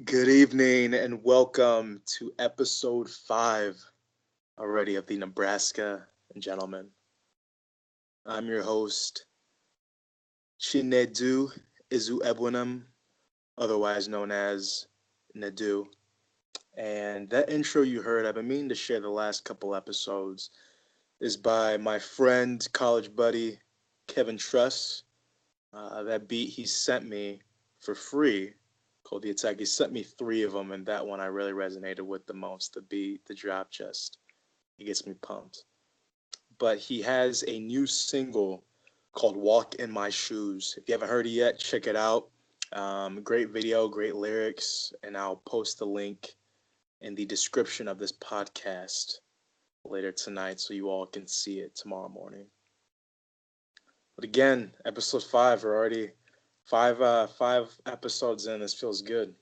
Good evening and welcome to episode 5 already of the Nebraska Gentleman. I'm your host, Nedu Ebwinam, otherwise known as Nedu. And that intro you heard, I've been meaning to share the last couple episodes, is by my friend, college buddy, Kevin Truss. That beat he sent me for free called The Attack. He sent me 3 of them, and that one I really resonated with the most. The beat, the drop, just it gets me pumped. But he has a new single called "Walk in My Shoes." If you haven't heard it yet, check it out. Great video, great lyrics, and I'll post the link in the description of this podcast later tonight so you all can see it tomorrow morning. But again, episode 5, we're already five episodes in. This feels good.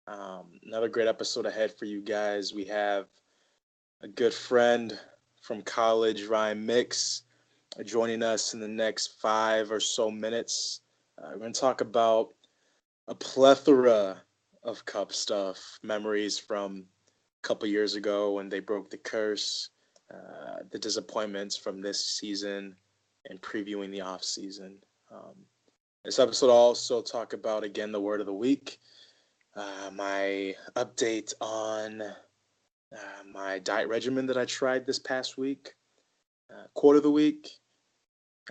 Another great episode ahead for you guys. We have a good friend from college, Ryan Mueksch, joining us in the next 5 or so minutes. We're going to talk about a plethora of Cup stuff, memories from a couple years ago when they broke the curse, the disappointments from this season, and previewing the off season. This episode will also talk about again the word of the week, my update on my diet regimen that I tried this past week, quote of the week,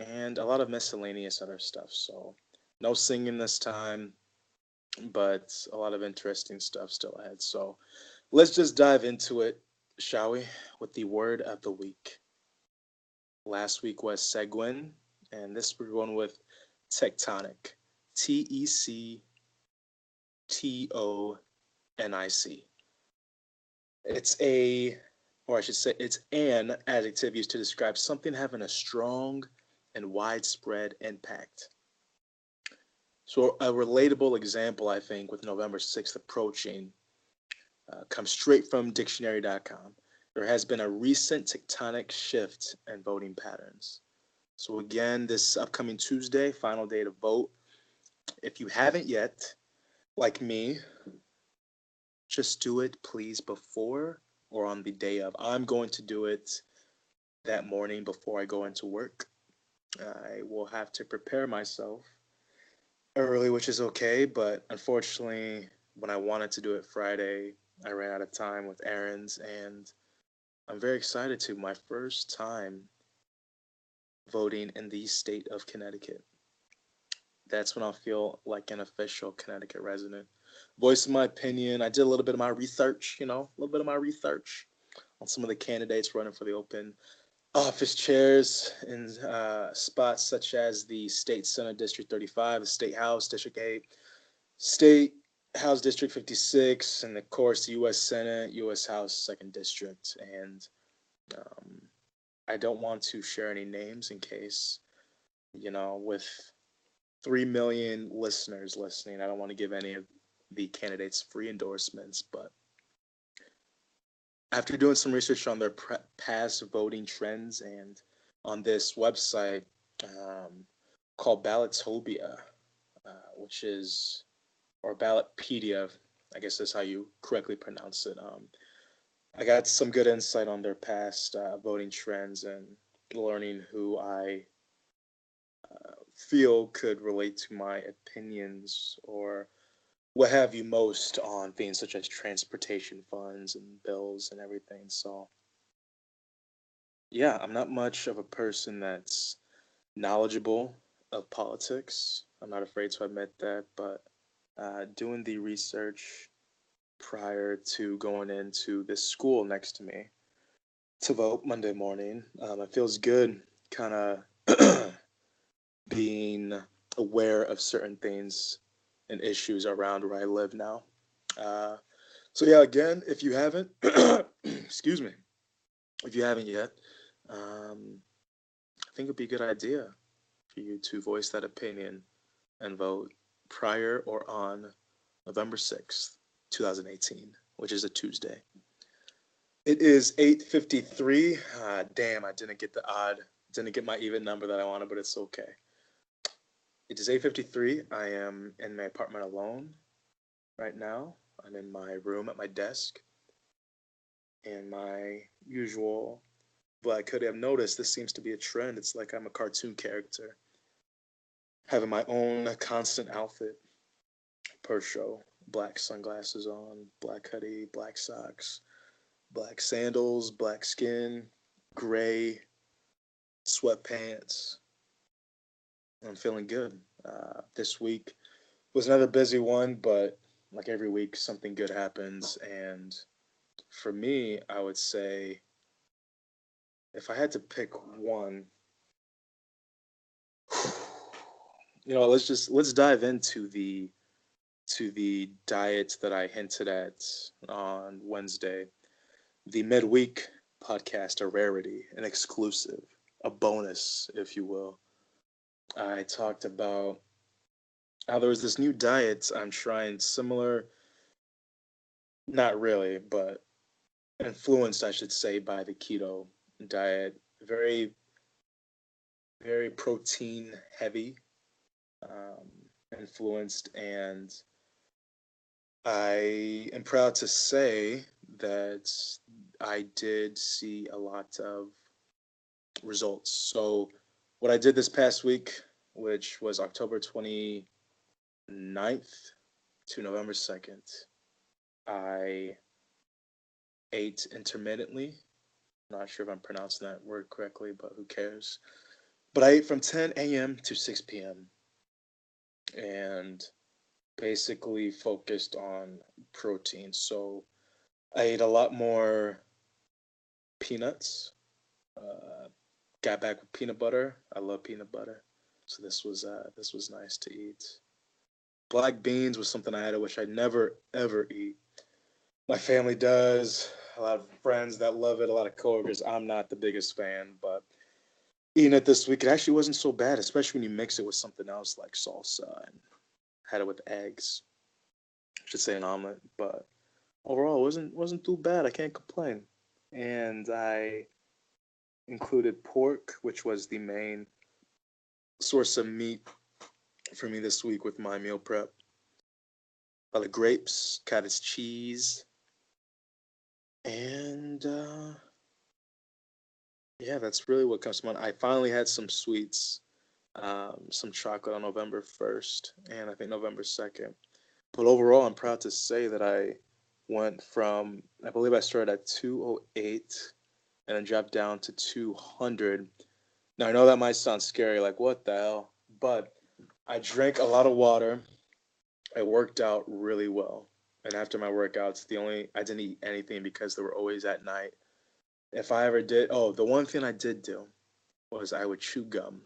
and a lot of miscellaneous other stuff. So no singing this time, but a lot of interesting stuff still ahead. So let's just dive into it, shall we, with the word of the week. Last week was Seguin, and this we're going with tectonic. Tectonic. It's a, or I should say, it's an adjective used to describe something having a strong and widespread impact. So a relatable example, I think, with November 6th approaching, comes straight from dictionary.com. There has been a recent tectonic shift in voting patterns. So again, this upcoming Tuesday, final day to vote. If you haven't yet, like me, just do it, please, before or on the day of. I'm going to do it that morning before I go into work. I will have to prepare myself early, which is okay, but unfortunately, when I wanted to do it Friday, I ran out of time with errands, and I'm very excited to. My first time voting in the state of Connecticut. That's when I'll feel like an official Connecticut resident. Voicing my opinion. I did a little bit of my research, a little bit of my research on some of the candidates running for the open office chairs in spots such as the State Senate District 35, the State House District 8, State House District 56, and of course the U.S. Senate, U.S. House 2nd District. And um, I don't want to share any names in case, with 3 million listeners listening, I don't want to give any of the candidates free endorsements, but after doing some research on their past voting trends and on this website um, called Ballotopia, which is, or Ballotpedia, I guess that's how you correctly pronounce it. I got some good insight on their past voting trends and learning who I feel could relate to my opinions or what have you most on things such as transportation funds and bills and everything. So, yeah, I'm not much of a person that's knowledgeable of politics. I'm not afraid to admit that, but doing the research prior to going into this school next to me to vote Monday morning, it feels good kind of being aware of certain things and issues around where I live now. Uh, so yeah, again, if you haven't, excuse me, if you haven't yet, I think it'd be a good idea for you to voice that opinion and vote prior or on November 6th, 2018, which is a Tuesday. It is 8:53. Damn, I didn't get my even number that I wanted, but it's okay. It is 8:53. I am in my apartment alone right now. I'm in my room at my desk in my usual black hoodie. I've noticed this seems to be a trend. It's like I'm a cartoon character, having my own constant outfit per show. Black sunglasses on, black hoodie, black socks, black sandals, black skin, gray sweatpants. I'm feeling good. This week was another busy one, but like every week, something good happens. And for me, I would say if I had to pick one, let's dive into the diet that I hinted at on Wednesday. The midweek podcast, a rarity, an exclusive, a bonus, if you will. I talked about how there was this new diet I'm trying, similar, not really, but influenced, I should say, by the keto diet. Very, very protein heavy, um, influenced, and I am proud to say that I did see a lot of results. So, what I did this past week, which was October 29th to November 2nd, I ate intermittently. Not sure if I'm pronouncing that word correctly, but who cares? But I ate from 10 a.m. to 6 p.m. and basically focused on protein. So I ate a lot more peanuts. Uh, got back with peanut butter. I love peanut butter, so this was nice to eat. Black beans was something I had, which I never ever eat. My family does. A lot of friends that love it. A lot of coworkers. I'm not the biggest fan, but eating it this week, it actually wasn't so bad, especially when you mix it with something else like salsa and had it with eggs. I should say an omelet, but overall, it wasn't too bad. I can't complain. And I included pork, which was the main source of meat for me this week with my meal prep. A lot of grapes, cottage cheese, and yeah, that's really what comes to mind. I finally had some sweets, some chocolate on November 1st, and I think November 2nd. But overall, I'm proud to say that I went from, I believe I started at 208 and then dropped down to 200. Now, I know that might sound scary, like, what the hell? But I drank a lot of water. I worked out really well. And after my workouts, I didn't eat anything because they were always at night. If I ever did, oh, the one thing I did do was I would chew gum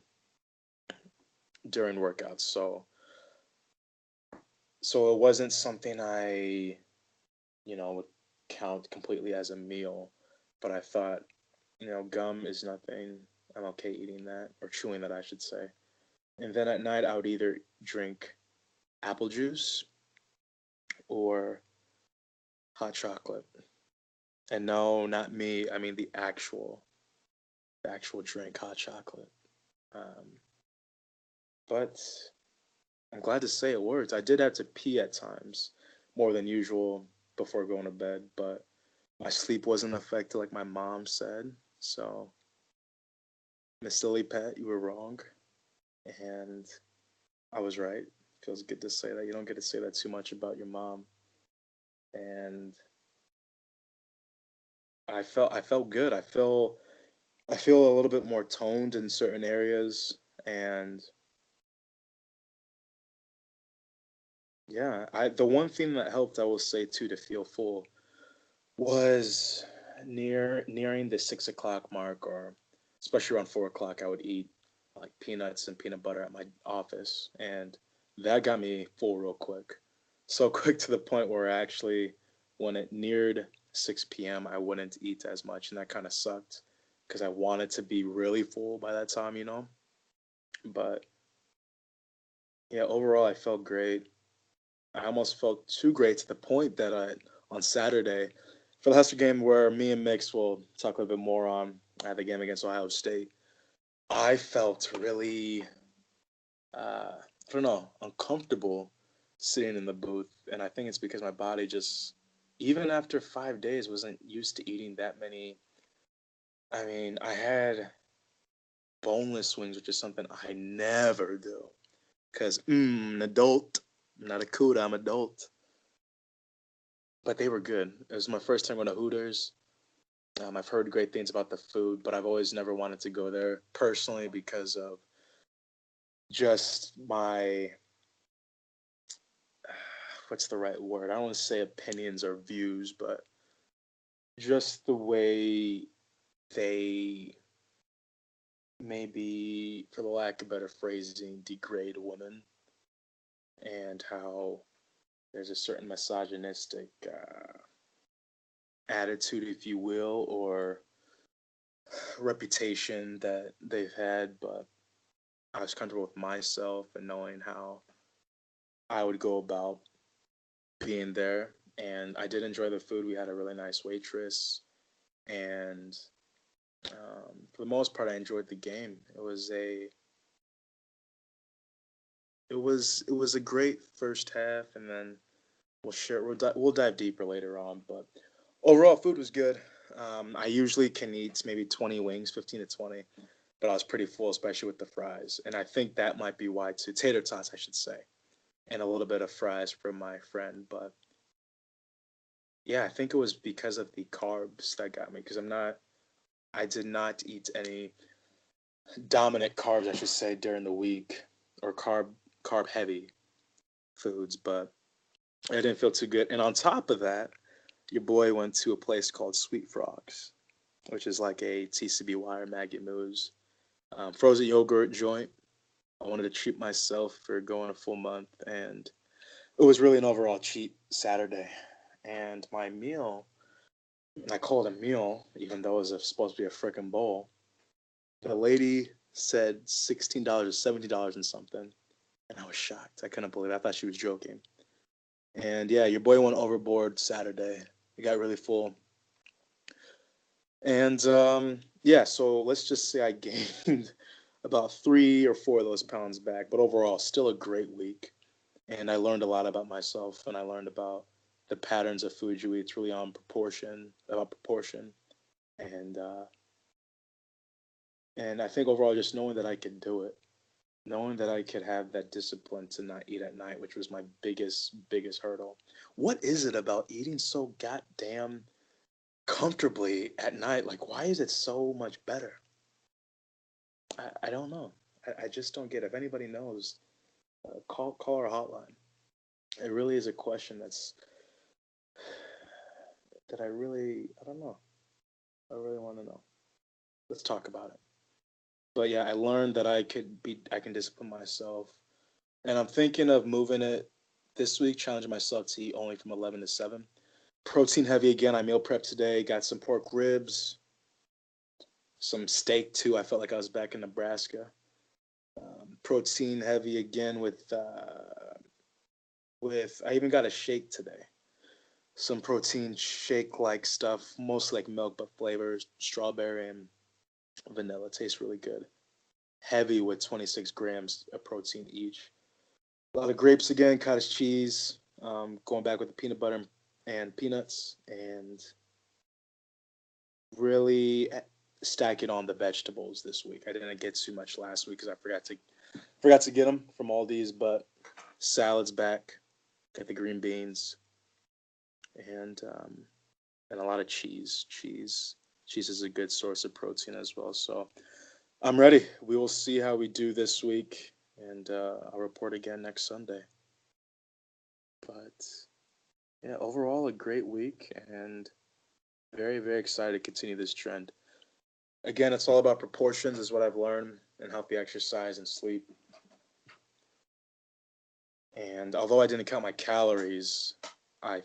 during workouts. So it wasn't something would count completely as a meal. But I thought, gum is nothing. I'm okay eating that, or chewing that, I should say. And then at night, I would either drink apple juice or hot chocolate. And no, not me. I mean the actual drink, hot chocolate. Um, but I'm glad to say it worked. I did have to pee at times, more than usual, before going to bed, but my sleep wasn't affected like my mom said. So, Miss Silly Pet, you were wrong, and I was right. Feels good to say that. You don't get to say that too much about your mom. And I felt good. I feel a little bit more toned in certain areas, and yeah, the one thing that helped, I will say too, to feel full was nearing the 6 o'clock mark, or especially around 4 o'clock. I would eat like peanuts and peanut butter at my office, and that got me full real quick. So quick to the point where actually, when it neared 6 p.m., I wouldn't eat as much, and that kind of sucked because I wanted to be really full by that time. But yeah, overall, I felt great. I almost felt too great to the point that on Saturday, for the Husker game where me and Mix will talk a little bit more on at the game against Ohio State, I felt really, I don't know, uncomfortable sitting in the booth, and I think it's because my body just, even after 5 days, wasn't used to eating that many. I mean, I had boneless wings, which is something I never do, cause an adult, I'm not a CUDA, I'm adult. But they were good. It was my first time going to Hooters. I've heard great things about the food, but I've always never wanted to go there personally because of just my, what's the right word? I don't want to say opinions or views, but just the way they, maybe, for the lack of better phrasing, degrade women, and how there's a certain misogynistic attitude, if you will, or reputation that they've had. But I was comfortable with myself and knowing how I would go about being there. And I did enjoy the food. We had a really nice waitress, and for the most part, I enjoyed the game. It was a great first half, and then we'll dive deeper later on. But overall, food was good. I usually can eat maybe 20 wings, 15 to 20, but I was pretty full, especially with the fries. And I think that might be why too. Tater tots, I should say, and a little bit of fries for my friend. But yeah, I think it was because of the carbs that got me. Because I did not eat any dominant carbs, I should say, during the week, or carb heavy foods. But I didn't feel too good. And on top of that, your boy went to a place called Sweet Frogs, which is like a TCBY or Maggie Moo's frozen yogurt joint. I wanted to treat myself for going a full month, and it was really an overall cheap Saturday. And my meal, and I call it a meal, even though it was supposed to be a freaking bowl. The lady said $16 or $17 and something, and I was shocked. I couldn't believe it. I thought she was joking. And yeah, your boy went overboard Saturday. It got really full. And yeah, so let's just say I gained about 3 or 4 of those pounds back, but overall, still a great week. And I learned a lot about myself, and I learned about the patterns of food you eat. It's really on proportion, about proportion, and uh, and I think overall, just knowing that I could do it, knowing that I could have that discipline to not eat at night, which was my biggest hurdle. What is it about eating so goddamn comfortably at night? Like, why is it so much better? I don't know. I just don't get it. If anybody knows, call our hotline. It really is a question that I don't know. I really want to know. Let's talk about it. But yeah, I learned that I can discipline myself, and I'm thinking of moving it this week, challenging myself to eat only from 11 to 7. Protein heavy again. I meal prepped today. Got some pork ribs, some steak too. I felt like I was back in Nebraska. Protein heavy again with I even got a shake today. Some protein shake like stuff, mostly like milk, but flavors strawberry and vanilla. Tastes really good. Heavy with 26 grams of protein each. A lot of grapes again, cottage cheese. Going back with the peanut butter and peanuts, and really stacking on the vegetables this week. I didn't get too much last week because I forgot to get them from Aldi's, but salads back. Got the green beans and and a lot of cheese. Cheese is a good source of protein as well. So I'm ready. We will see how we do this week, and I'll report again next Sunday. But yeah, overall a great week, and very excited to continue this trend. Again, it's all about proportions, is what I've learned, and healthy exercise and sleep. And although I didn't count my calories, I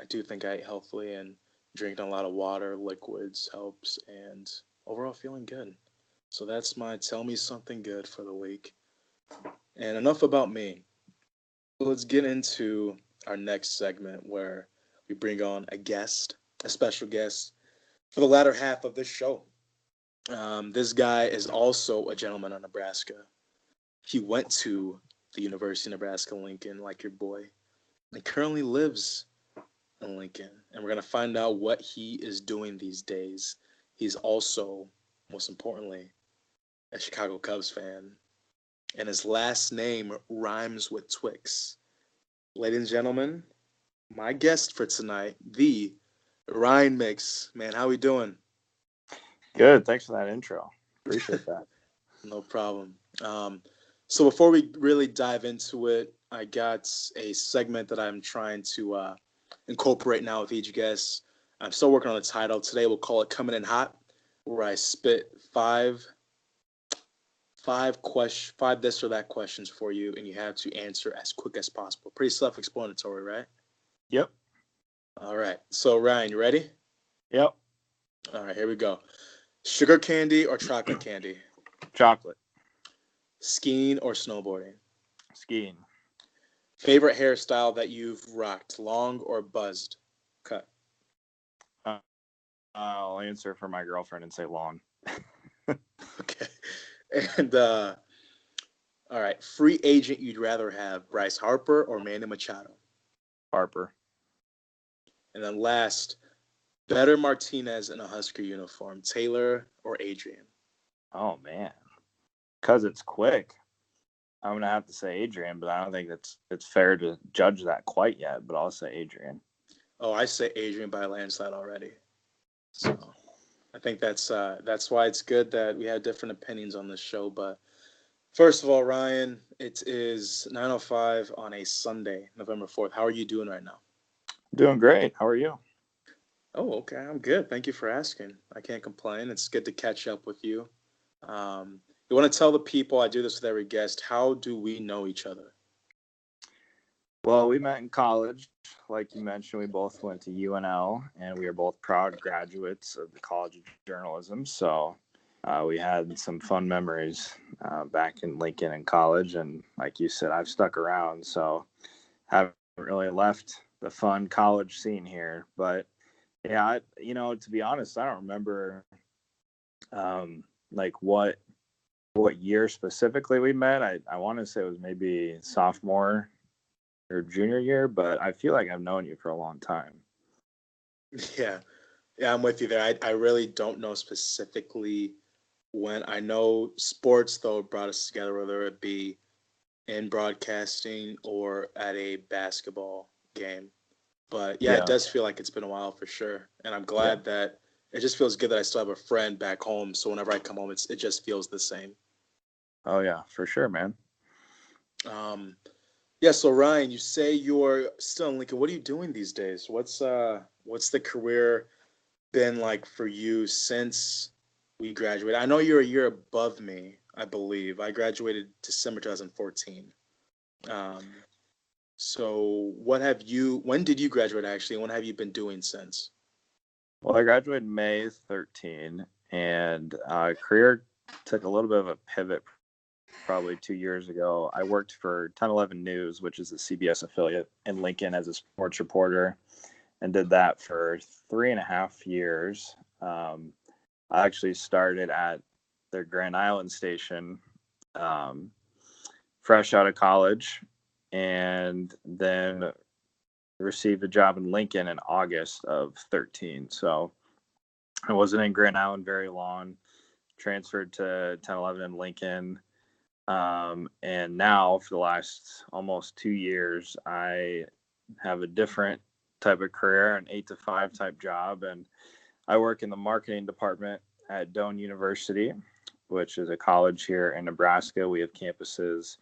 do think I ate healthily, and drinking a lot of water, liquids helps, and overall feeling good. So that's my tell me something good for the week. And enough about me. Let's get into our next segment where we bring on a special guest for the latter half of this show. This guy is also a gentleman on Nebraska. He went to the University of Nebraska Lincoln, like your boy. He currently lives in Lincoln, and we're gonna find out what he is doing these days. He's also, most importantly, a Chicago Cubs fan, and his last name rhymes with Twix. Ladies and gentlemen, my guest for tonight, the Ryan Mueksch. Man, how we doing? Good. Thanks for that intro. Appreciate that. No problem. So before we really dive into it, I got a segment that I'm trying to incorporate now with each guest. I'm still working on the title. Today we'll call it "Coming in Hot," where I spit five this or that questions for you, and you have to answer as quick as possible. Pretty self-explanatory, right? Yep. All right. So Ryan, you ready? Yep. All right, here we go. Sugar candy or chocolate candy? Chocolate. Skiing or snowboarding? Skiing. Favorite hairstyle that you've rocked, long or buzzed cut? I'll answer for my girlfriend and say long. Okay. And all right, free agent you'd rather have, Bryce Harper or Manny Machado? Harper. And then last, better Martinez in a Husker uniform, Taylor or Adrian? Oh, man. Because it's quick. I'm going to have to say Adrian, but I don't think it's fair to judge that quite yet, but I'll say Adrian. Oh, I say Adrian by a landslide already. So I think that's why it's good that we have different opinions on this show. But first of all, Ryan, it is 9:05 on a Sunday, November 4th. How are you doing right now? Doing great. How are you? Oh, okay. I'm good. Thank you for asking. I can't complain. It's good to catch up with you. You want to tell the people, I do this with every guest, how do we know each other? Well, we met in college. Like you mentioned, we both went to UNL, and we are both proud graduates of the College of Journalism. So we had some fun memories back in Lincoln in college. And like you said, I've stuck around, so haven't really left the fun college scene here. But yeah, to be honest, I don't remember like what year specifically we met. I want to say it was maybe sophomore or junior year, but I feel like I've known you for a long time. Yeah. Yeah, I'm with you there. I really don't know specifically when. I know sports, though, brought us together, whether it be in broadcasting or at a basketball game. But yeah, it Yeah. does feel like it's been a while for sure. And I'm Yeah. glad that it just feels good that I still have a friend back home. So whenever I come home, it just feels the same. Oh yeah, for sure, man. Um, yeah. So Ryan, you say you're still in Lincoln. What are you doing these days? What's the career been like for you since we graduated? I know you're a year above me, I believe. I graduated December 2014. Um, so when did you graduate actually? And what have you been doing since? Well, I graduated May 13, and career took a little bit of a pivot probably 2 years ago. I worked for 1011 News, which is a CBS affiliate in Lincoln, as a sports reporter, and did that for 3.5 years. I actually started at their Grand Island station, um, fresh out of college, and then received a job in Lincoln in August of 13. So I wasn't in Grand Island very long, transferred to 1011 in Lincoln. And now for the last almost 2 years, I have a different type of career, an 8 to 5 type job. And I work in the marketing department at Doane University, which is a college here in Nebraska. We have campuses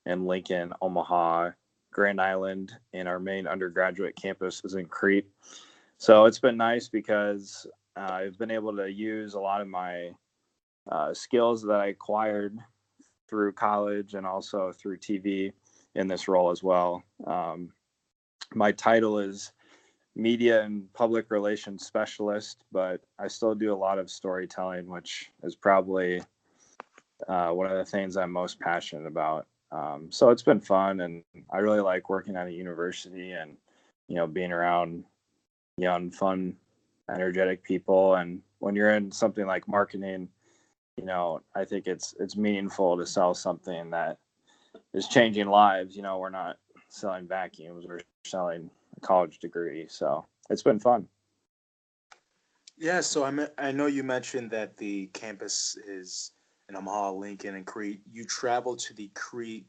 in Lincoln, Omaha, Grand Island, and our main undergraduate campus is in Crete. So it's been nice because I've been able to use a lot of my skills that I acquired through college and also through TV in this role as well. My title is media and public relations specialist, but I still do a lot of storytelling, which is probably one of the things I'm most passionate about. So it's been fun, and I really like working at a university and being around young, fun, energetic people. And when you're in something like marketing, I think it's meaningful to sell something that is changing lives. We're not selling vacuums, we're selling a college degree. So it's been fun. Yeah, so I know you mentioned that the campus is in Omaha, Lincoln, and Crete. You travel to the Crete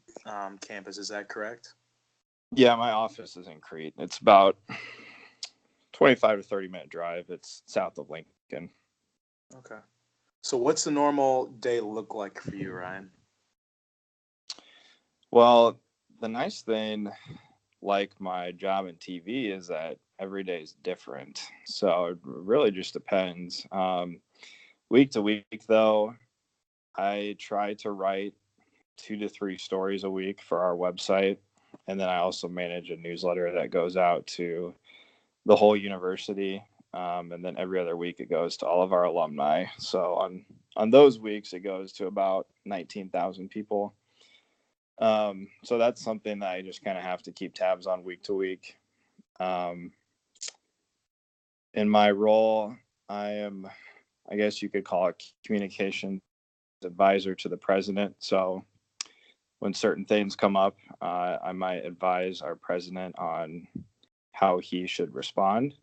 campus, is that correct? Yeah, my office is in Crete. It's about 25 to 30 minute drive. It's south of Lincoln. Okay. So what's the normal day look like for you, Ryan? Well, the nice thing, like my job in TV, is that every day is different. So it really just depends. Week to week, though, I try to write 2 to 3 stories a week for our website. And then I also manage a newsletter that goes out to the whole university. And then every other week it goes to all of our alumni. So on those weeks, it goes to about 19,000 people. So that's something that I just kind of have to keep tabs on week to week. Um, in my role, I am, I guess you could call it communications advisor to the president. So when certain things come up, I might advise our president on how he should respond.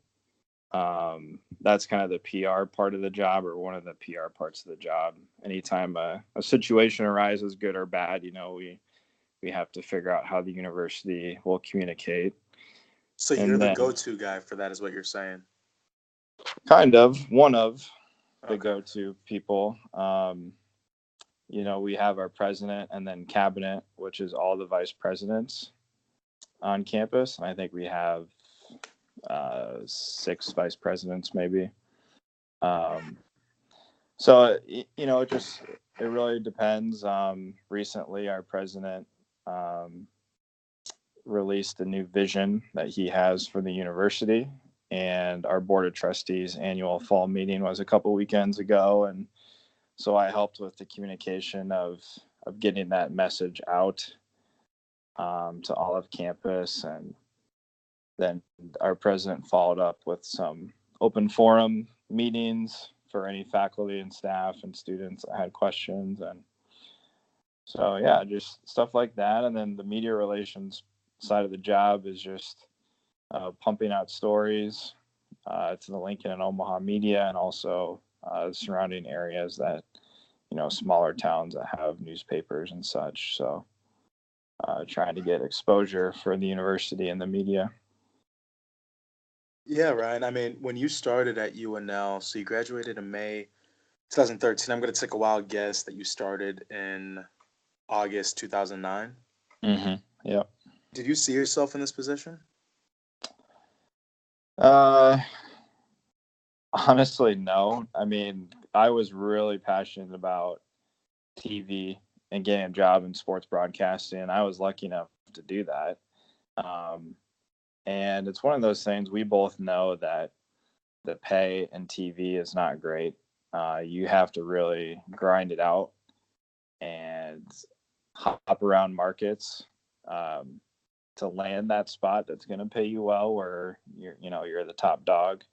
That's kind of the PR part of the job, or one of the PR parts of the job. Anytime a situation arises, good or bad, we have to figure out how the university will communicate. So you're And the then go-to guy for that, is what you're saying. kind of one of the Okay. go-to people. We have our president and then cabinet, which is all the vice presidents on campus. And I think we have 6 vice presidents, maybe. Um, so, it really depends. Recently, our president um, released a new vision that he has for the university. And our board of trustees annual fall meeting was a couple weekends ago. And so I helped with the communication of getting that message out to all of campus. And then our president followed up with some open forum meetings for any faculty and staff and students that had questions. And so, yeah, just stuff like that. And then the media relations side of the job is just pumping out stories to the Lincoln and Omaha media, and also surrounding areas that, smaller towns that have newspapers and such. So trying to get exposure for the university and the media. Yeah, Ryan. I mean, when you started at UNL, so you graduated in May 2013. I'm going to take a wild guess that you started in August 2009. Yep. Did you see yourself in this position? Uh, Honestly, no. I mean, I was really passionate about TV and getting a job in sports broadcasting. I was lucky enough to do that. Um, and it's one of those things, we both know that the pay in TV is not great. You have to really grind it out and hop around markets um, to land that spot that's going to pay you well, where you're the top dog.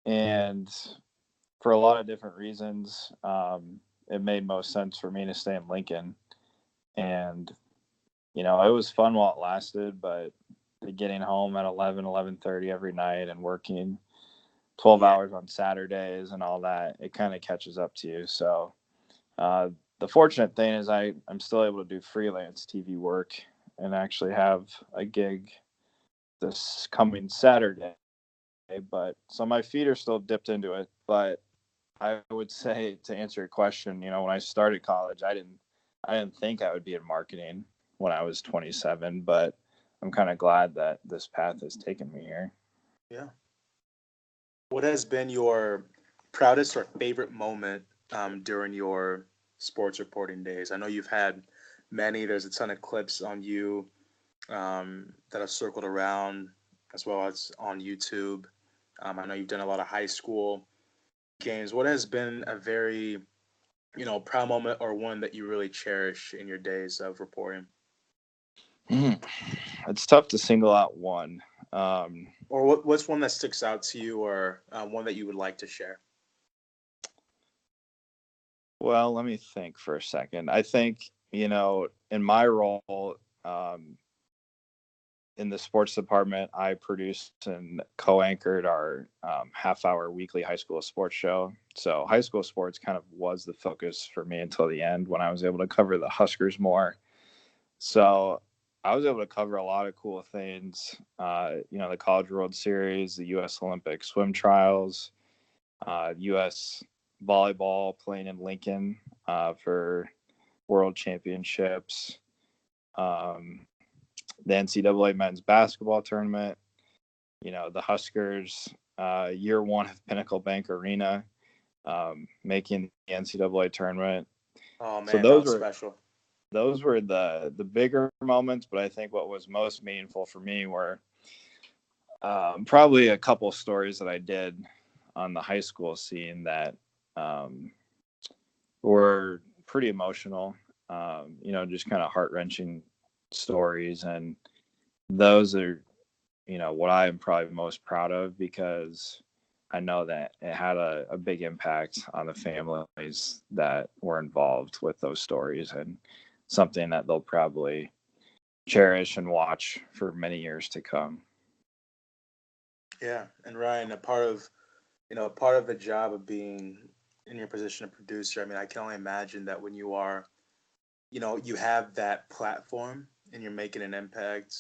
And for a lot of different reasons, it made most sense for me to stay in Lincoln. And it was fun while it lasted, but getting home at 11:30 every night and working 12 Yeah. hours on Saturdays and all that, it kind of catches up to you. So uh, the fortunate thing is I'm still able to do freelance TV work and actually have a gig this coming Saturday. But so my feet are still dipped into it. But I would say, to answer your question, when I started college, I didn't think I would be in marketing when I was 27, but I'm kind of glad that this path has taken me here. Yeah. What has been your proudest or favorite moment during your sports reporting days? I know you've had many. There's a ton of clips on you that have circled around, as well as on YouTube. I know you've done a lot of high school games. What has been a very, proud moment, or one that you really cherish in your days of reporting? Mm. It's tough to single out one. Um, Or what's one that sticks out to you, or one that you would like to share? well, let me think for a second. I think, in my role, in the sports department, I produced and co-anchored our half-hour weekly high school sports show. So high school sports kind of was the focus for me until the end when I was able to cover the Huskers more. So I was able to cover a lot of cool things. The College World Series, the U.S. Olympic swim trials, U.S. volleyball playing in Lincoln for World Championships. The NCAA men's basketball tournament, the Huskers, year one of Pinnacle Bank Arena, making the NCAA tournament. Oh So man, that those was were special. the bigger moments, but I think what was most meaningful for me were probably a couple stories that I did on the high school scene that were pretty emotional. Just kind of heart wrenching stories, and those are what I am probably most proud of because I know that it had a big impact on the families that were involved with those stories and something that they'll probably cherish and watch for many years to come. Yeah, and Ryan, a part of the job of being in your position of producer. I mean, I can only imagine that when you have that platform and you're making an impact,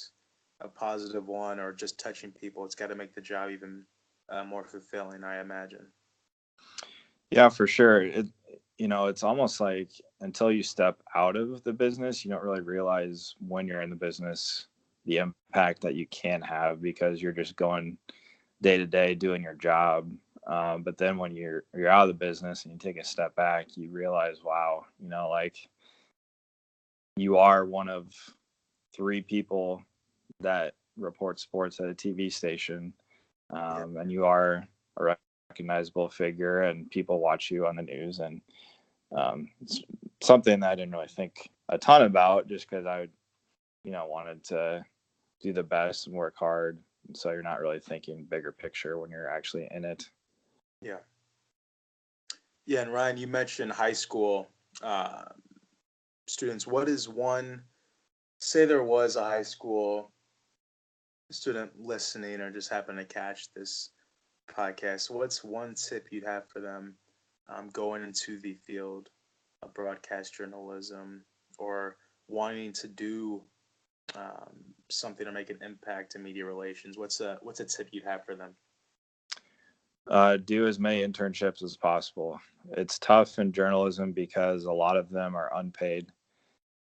a positive one, or just touching people, it's got to make the job even more fulfilling, I imagine. Yeah, for sure. It's almost like until you step out of the business, you don't really realize when you're in the business the impact that you can have because you're just going day to day doing your job. But then when you're out of the business and you take a step back, you realize, wow, like you are one of three people that report sports at a TV station, Yeah, and you are a recognizable figure, and people watch you on the news, and it's something that I didn't really think a ton about, just because I, wanted to do the best and work hard. So you're not really thinking bigger picture when you're actually in it. yeah, yeah. And Ryan, you mentioned high school uh, students. What is one? Say there was a high school student listening or just happened to catch this podcast. What's one tip you'd have for them going into the field of broadcast journalism or wanting to do something to make an impact in media relations? What's a tip you'd have for them? Do as many internships as possible. It's tough in journalism because a lot of them are unpaid.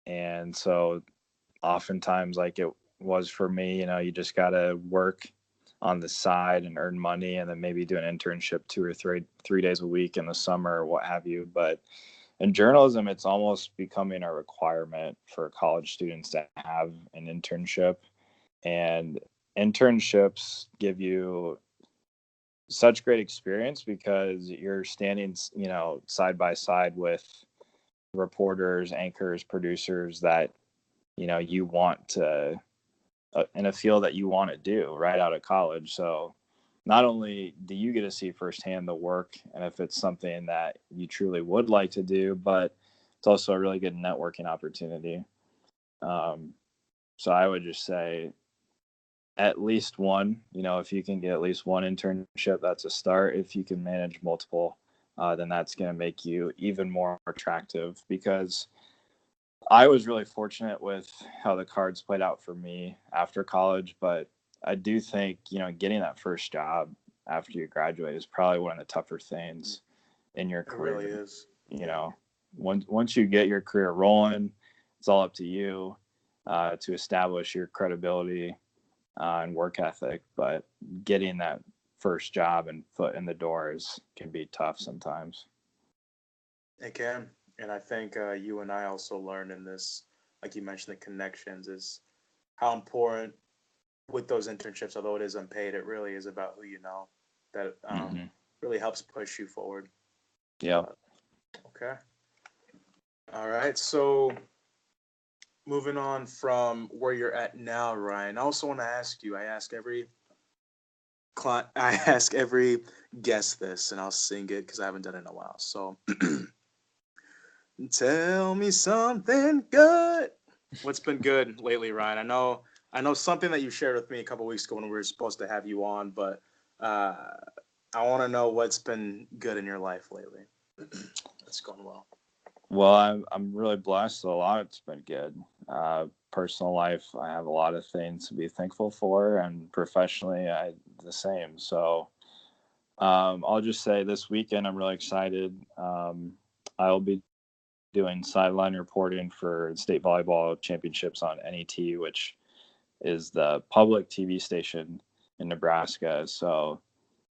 And so oftentimes, like it was for me, you just got to work on the side and earn money and then maybe do an internship 2 or 3 days a week in the summer or what have you. But in journalism, it's almost becoming a requirement for college students to have an internship. And internships give you such great experience because you're standing, side by side with reporters, anchors, producers that, you want to, in a field that you want to do right out of college. So not only do you get to see firsthand the work and if it's something that you truly would like to do, but it's also a really good networking opportunity. Um, so I would just say at least one, if you can get at least one internship, that's a start. If you can manage multiple, then that's going to make you even more attractive because I was really fortunate with how the cards played out for me after college, but I do think, getting that first job after you graduate is probably one of the tougher things in your It really career. is. You Yeah. know, once you get your career rolling, it's all up to you to establish your credibility and work ethic. But getting that first job and foot in the doors can be tough sometimes. It can. And I think you and I also learned in this, like you mentioned, the connections is how important with those internships, although it is unpaid, it really is about who you know that Mm-hmm. really helps push you forward. Yeah. But okay. All right. So moving on from where you're at now, Ryan, I also want to ask you, I ask every client, I ask every guest this, and I'll sing it because I haven't done it in a while. So Tell me something good. What's been good lately, Ryan? I know something that you shared with me a couple weeks ago when we were supposed to have you on, but uh, I want to know what's been good in your life lately. That's going well. Well, I'm really blessed. A lot's been good. Personal life, I have a lot of things to be thankful for, and professionally, I the same. So I'll just say this weekend, I'm really excited. I'll be doing sideline reporting for state volleyball championships on NET, which is the public TV station in Nebraska. So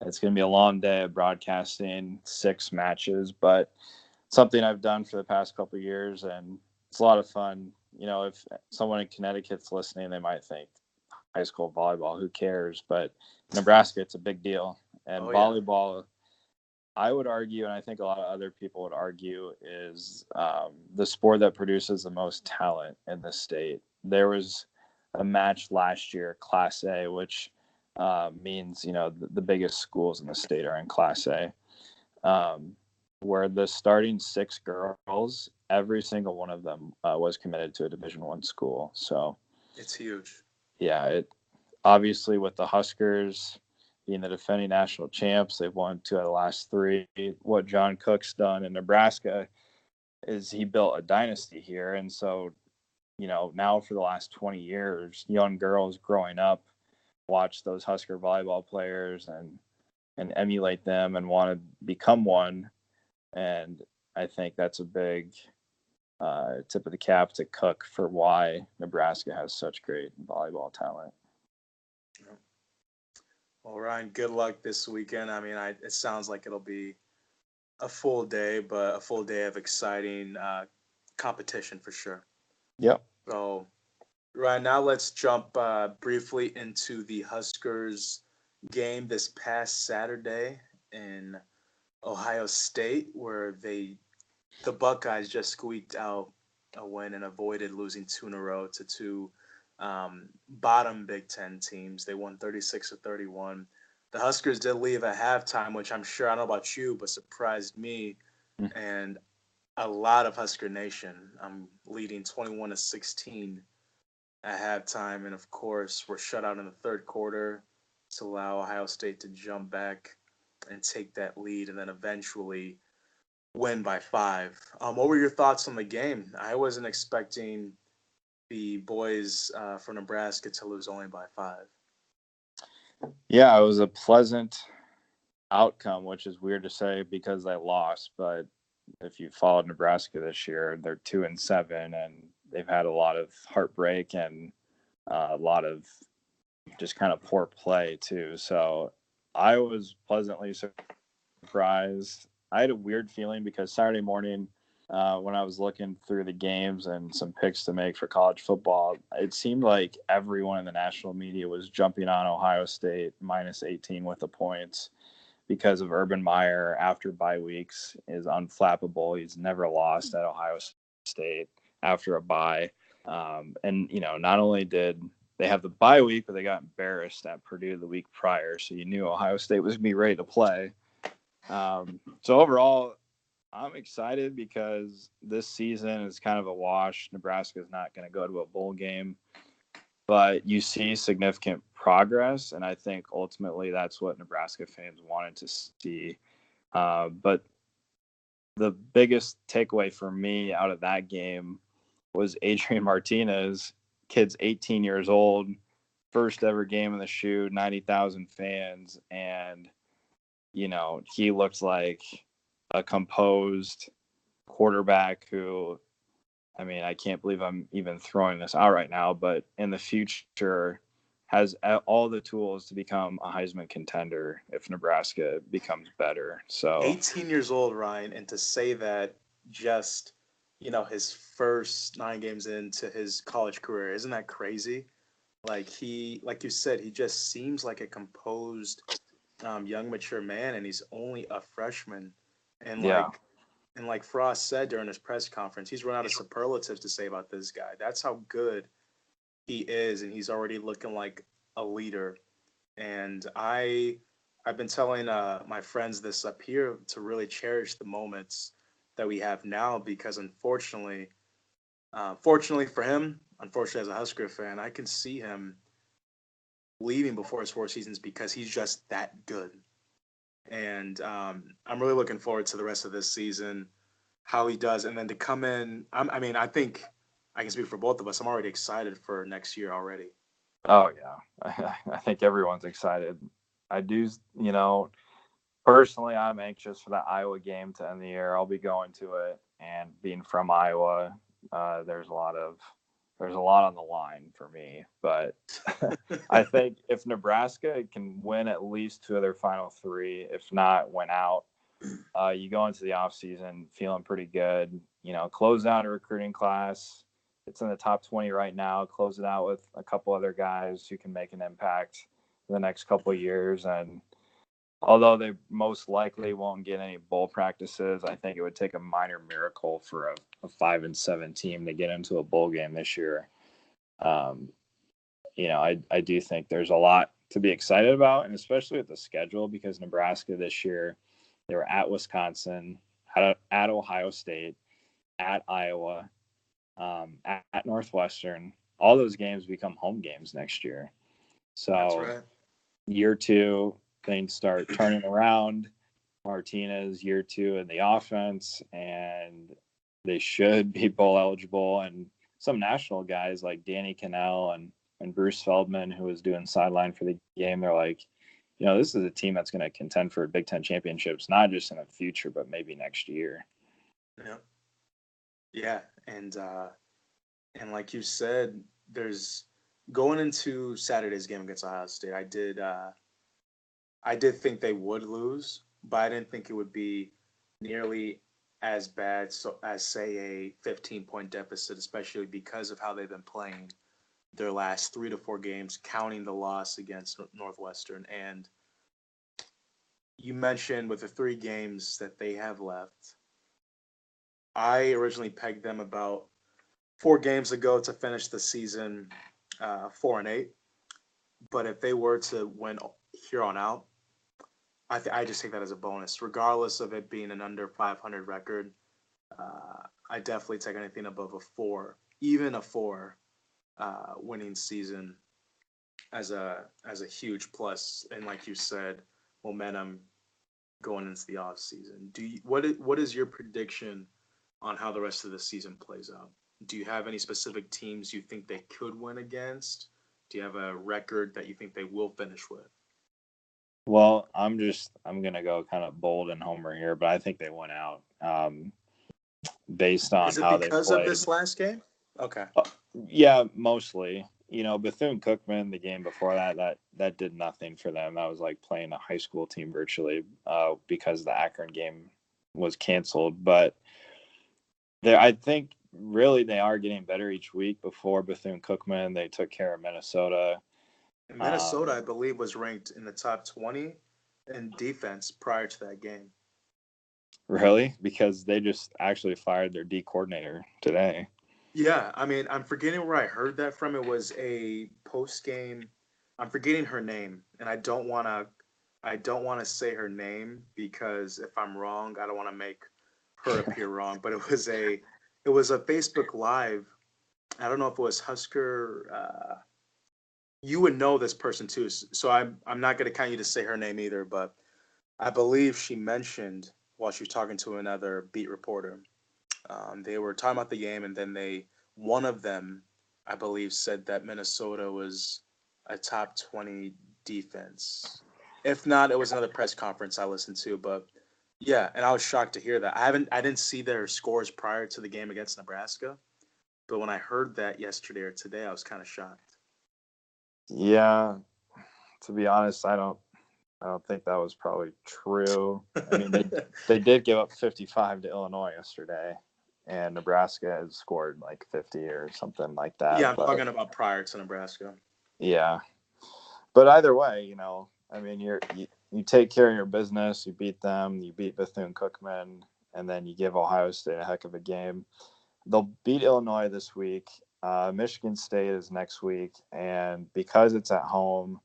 it's going to be a long day of broadcasting 6 matches, but something I've done for the past couple of years, and it's a lot of fun. You know, if someone in Connecticut's listening, they might think high school volleyball, who cares? But Nebraska, it's a big deal. And Oh yeah, volleyball, I would argue, and I think a lot of other people would argue, is the sport that produces the most talent in the state. There was a match last year, Class A, which means, the biggest schools in the state are in Class A, um, where the starting 6 girls, every single one of them was committed to a Division I school. So, it's huge. yeah, it obviously with the Huskers being the defending national champs, they've won 2 out of the last 3. What John Cook's done in Nebraska is he built a dynasty here, and so now for the last 20 years, young girls growing up watch those Husker volleyball players and emulate them and want to become one. And I think that's a big tip of the cap to Cook for why Nebraska has such great volleyball talent. Well, Ryan, good luck this weekend. I mean, it sounds like it'll be a full day, but a full day of exciting competition for sure. Yep. So, Ryan, now let's jump briefly into the Huskers game this past Saturday in Ohio State, where the Buckeyes just squeaked out a win and avoided losing 2 in a row to two bottom Big Ten teams. They won 36-31. The Huskers did leave at halftime, which I'm sure I don't know about you, but surprised me and a lot of Husker Nation. I'm leading 21-16 at halftime, and of course, we're shut out in the third quarter to allow Ohio State to jump back and take that lead, and then eventually win by 5. What were your thoughts on the game? I wasn't expecting the boys from Nebraska to lose only by 5. Yeah, it was a pleasant outcome, which is weird to say because they lost. But if you followed Nebraska this year, they're 2-7, and they've had a lot of heartbreak and a lot of just kind of poor play too. So I was pleasantly surprised. I had a weird feeling because Saturday morning, when I was looking through the games and some picks to make for college football, it seemed like everyone in the national media was jumping on Ohio State minus 18 with the points because of Urban Meyer after bye weeks is unflappable. He's never lost at Ohio State after a bye. And, not only did they have the bye week, but they got embarrassed at Purdue the week prior. So you knew Ohio State was going to be ready to play. So overall, I'm excited because this season is kind of a wash. Nebraska is not going to go to a bowl game, but you see significant progress, and I think ultimately that's what Nebraska fans wanted to see. But the biggest takeaway for me out of that game was Adrian Martinez, kid's 18 years old, first ever game in the shoe, 90,000 fans, and he looked like a composed quarterback who, I mean, I can't believe I'm even throwing this out right now, but in the future has all the tools to become a Heisman contender if Nebraska becomes better. So, 18 years old, Ryan, and to say that just, his first 9 games into his college career, isn't that crazy? Like you said, he just seems like a composed, young, mature man, and he's only a freshman. And yeah. like Frost said during his press conference, he's run out of superlatives to say about this guy. That's how good he is, and he's already looking like a leader. And I've been telling my friends this up here to really cherish the moments that we have now because fortunately for him, unfortunately as a Husker fan, I can see him leaving before his 4 seasons because he's just that good. And I'm really looking forward to the rest of this season, how he does, and then to come in. I mean, I think I can speak for both of us. I'm already excited for next year already. Oh yeah, I think everyone's excited. I do, you know, personally, I'm anxious for that Iowa game to end the year. I'll be going to it, and being from Iowa, there's a lot on the line for me. But I think if Nebraska can win at least two of their final three, if not win out, you go into the offseason feeling pretty good. You know, close out a recruiting class. It's in the top 20 right now. Close it out with a couple other guys who can make an impact in the next couple of years. And although they most likely won't get any bowl practices, I think it would take a minor miracle for a 5-7 team to get into a bowl game this year. Um, you know, I do think there's a lot to be excited about, and especially with the schedule, because Nebraska this year, they were at Wisconsin, at Ohio State, at Iowa, at Northwestern. All those games become home games next year. That's So right. year two, things start turning around. Martinez year two in the offense, and they should be bowl eligible. And some national guys like Danny Cannell and Bruce Feldman, who was doing sideline for the game, they're like, you know, this is a team that's going to contend for Big Ten championships, not just in the future, but maybe next year. Yeah. Yeah. And like you said, there's going into Saturday's game against Ohio State. I did think they would lose, but I didn't think it would be nearly as bad as say a 15-point deficit, especially because of how they've been playing their last 3 to 4 games, counting the loss against Northwestern. And you mentioned with the 3 games that they have left, I originally pegged them about 4 games ago to finish the season 4-8. But if they were to win here on out, I just take that as a bonus, regardless of it being an under 500 record. I definitely take anything above a 4, even a 4 winning season as a huge plus. And like you said, momentum going into the off season. What is your prediction on how the rest of the season plays out? Do you have any specific teams you think they could win against? Do you have a record that you think they will finish with? Well, I'm gonna go kind of bold and homer here, but I think they went out based on Is it how they because of played. this last game? Okay. Uh, yeah, mostly. You know, Bethune Cookman, the game before that did nothing for them. That was like playing a high school team virtually, because the Akron game was canceled. But I think really they are getting better each week. Before Bethune Cookman, they took care of Minnesota. And Minnesota, Um, I believe, was ranked in the top 20 in defense prior to that game. really, because they just actually fired their D coordinator today. Yeah, I mean, I'm forgetting where I heard that from. It was a post game. I'm forgetting her name, and I don't want to say her name because if I'm wrong, I don't want to make her appear wrong. But it was a Facebook Live. I don't know if it was Husker. You would know this person too, so I'm not going to count you to say her name either. But I believe she mentioned while she was talking to another beat reporter, they were talking about the game, and then one of them, I believe, said that Minnesota was a top 20 defense. If not, it was another press conference I listened to, but yeah, and I was shocked to hear that. I didn't see their scores prior to the game against Nebraska, but when I heard that yesterday or today, I was kind of shocked. Yeah, to be honest, I don't think that was probably true. I mean, they did give up 55 to Illinois yesterday, and Nebraska has scored like 50 or something like that. Yeah, I'm But talking about prior to Nebraska. yeah, but either way, you know, I mean, you take care of your business, you beat them, you beat Bethune Cookman, and then you give Ohio State a heck of a game. They'll beat Illinois this week. Michigan State is next week, and because it's at home,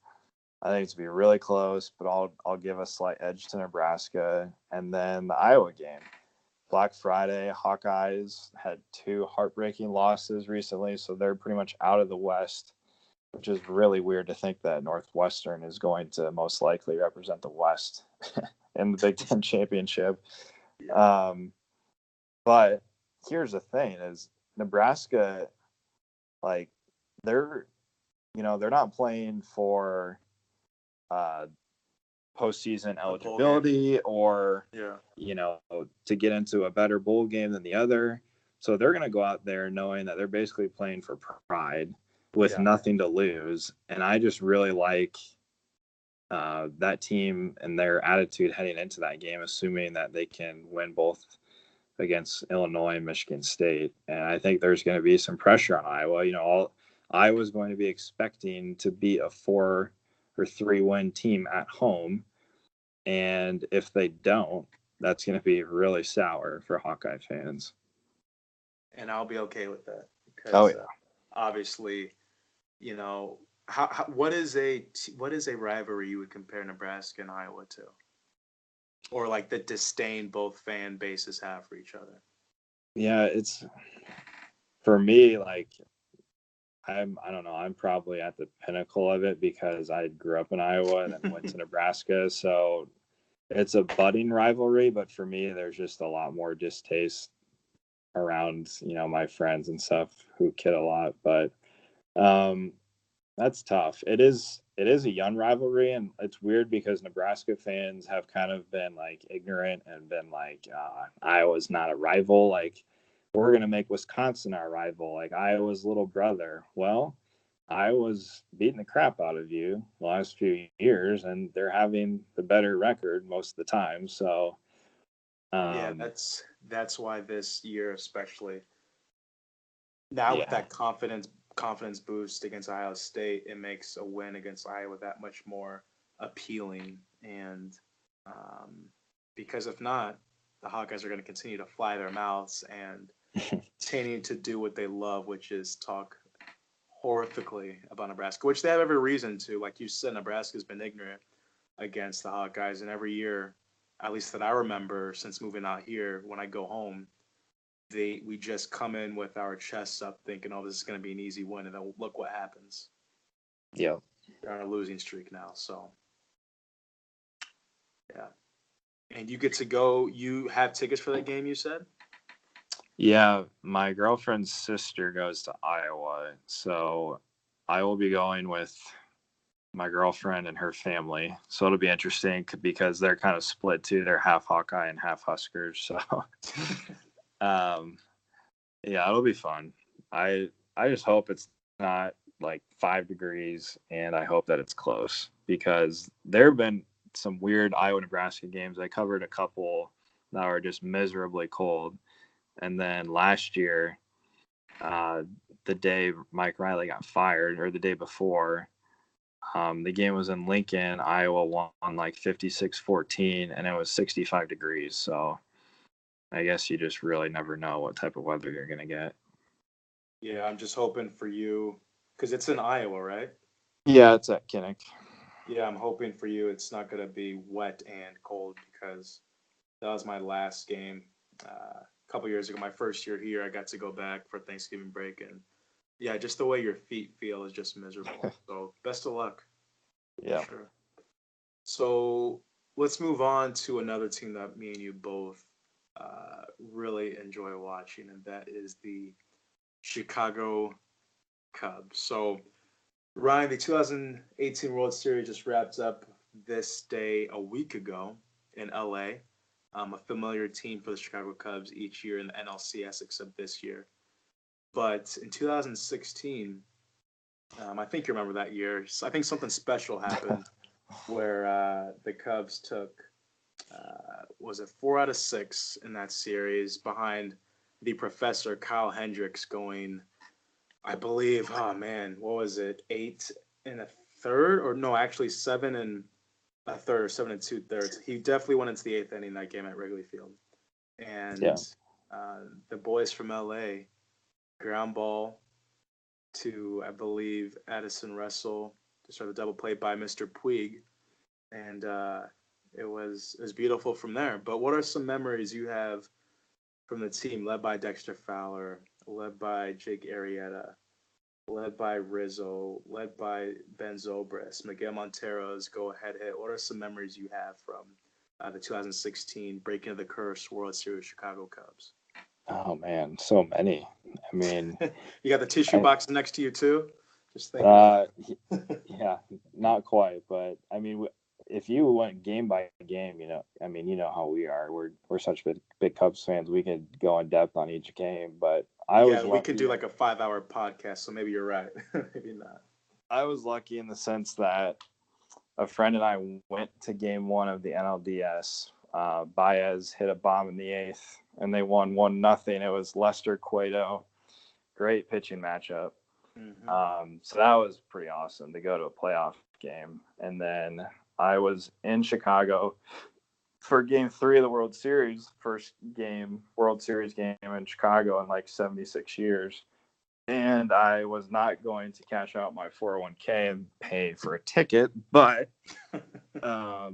I think it's gonna be really close, but I'll give a slight edge to Nebraska, and then the Iowa game. Black Friday, Hawkeyes had 2 heartbreaking losses recently, so they're pretty much out of the West, which is really weird to think that Northwestern is going to most likely represent the West in the Big Ten championship. Yeah. But here's the thing: is Nebraska, like, they're they're not playing for uh, postseason A bowl game. eligibility or Yeah. to get into a better bowl game than the other. So they're going to go out there knowing that they're basically playing for pride with Yeah. nothing to lose. And I just really like that team and their attitude heading into that game, assuming that they can win both against Illinois and Michigan State. And I think there's going to be some pressure on Iowa. Iowa's going to be expecting to beat a 4 or 3 win team at home. And if they don't, that's going to be really sour for Hawkeye fans. And I'll be okay with that Oh, because yeah. obviously, you know, what is a rivalry you would compare Nebraska and Iowa to, or like the disdain both fan bases have for each other? Yeah, it's for me, like, I don't know, I'm probably at the pinnacle of it because I grew up in Iowa and then went to Nebraska. So it's a budding rivalry, but for me, there's just a lot more distaste around, my friends and stuff who kid a lot. But um, that's tough. It is a young rivalry, and it's weird because Nebraska fans have kind of been like ignorant and been like, Iowa's not a rival. Like, we're gonna make Wisconsin our rival, like Iowa's little brother. Well, Iowa's beating the crap out of you the last few years, and they're having the better record most of the time. So, Yeah, um, that's why this year especially now with yeah, that confidence boost against Iowa State, it makes a win against Iowa that much more appealing. And um, because if not, the Hawkeyes are going to continue to fly their mouths and continue to do what they love, which is talk horrifically about Nebraska, which they have every reason to. Like you said, Nebraska's been ignorant against the Hawkeyes, and every year, at least that I remember since moving out here, when I go home, we just come in with our chests up, thinking, "Oh, this is going to be an easy win," and then look what happens. yeah, They're on a losing streak now, so yeah. And you get to go. You have tickets for that game. You said. yeah. My girlfriend's sister goes to Iowa, so I will be going with my girlfriend and her family. So it'll be interesting because they're kind of split too. They're half Hawkeye and half Huskers. So, um, yeah, it'll be fun. I just hope it's not like 5 degrees, and I hope that it's close because there have been some weird Iowa Nebraska games. I covered a couple that were just miserably cold, and then last year, uh, the day Mike Riley got fired, or the day before, the game was in Lincoln. Iowa won like 56-14, and it was 65 degrees. So I guess you just really never know what type of weather you're going to get. Yeah, I'm just hoping for you because it's in Iowa, right? Yeah, it's at Kinnick. Yeah, I'm hoping for you. It's not going to be wet and cold because that was my last game a couple years ago. My first year here, I got to go back for Thanksgiving break, and yeah, just the way your feet feel is just miserable. So best of luck for Yeah. sure. So let's move on to another team that me and you both really enjoy watching, and that is the Chicago Cubs. So Ryan, the 2018 World Series just wrapped up this day a week ago in LA. A familiar team for the Chicago Cubs each year in the NLCS, except this year. But in 2016, I think you remember that year. I think something special happened where the Cubs took was it 4 out of 6 in that series behind the professor Kyle Hendricks going, I believe, oh man, what was it, 8 and a third, or no, actually 7 and a third, or 7 and 2/3. He definitely went into the eighth inning that game at Wrigley Field, Yeah. and the boys from LA ground ball to, I believe, Addison Russell to start the double play by Mr. Puig, and it was beautiful from there. But what are some memories you have from the team led by Dexter Fowler, led by Jake Arrieta, led by Rizzo, led by Ben Zobrist, Miguel Montero's go-ahead hit. What are some memories you have from the 2016 Breaking of the Curse World Series Chicago Cubs? Oh man, so many. I mean, You got the tissue I, box next to you too? Just thinking about it. yeah, not quite, but I mean, if you went game by game, I mean, you know how we are. We're such big Cubs fans. We could go in depth on each game, but I was Yeah, we could do lucky. like a 5-hour podcast, so maybe you're right. Maybe not. I was lucky in the sense that a friend and I went to game one of the NLDS. Baez hit a bomb in the eighth, and they won 1-0. It was Lester Cueto. Great pitching matchup. Mm-hmm. So that was pretty awesome to go to a playoff game. And then I was in Chicago for game 3 of the World Series, first game, World Series game in Chicago in like 76 years. And I was not going to cash out my 401k and pay for a ticket, but I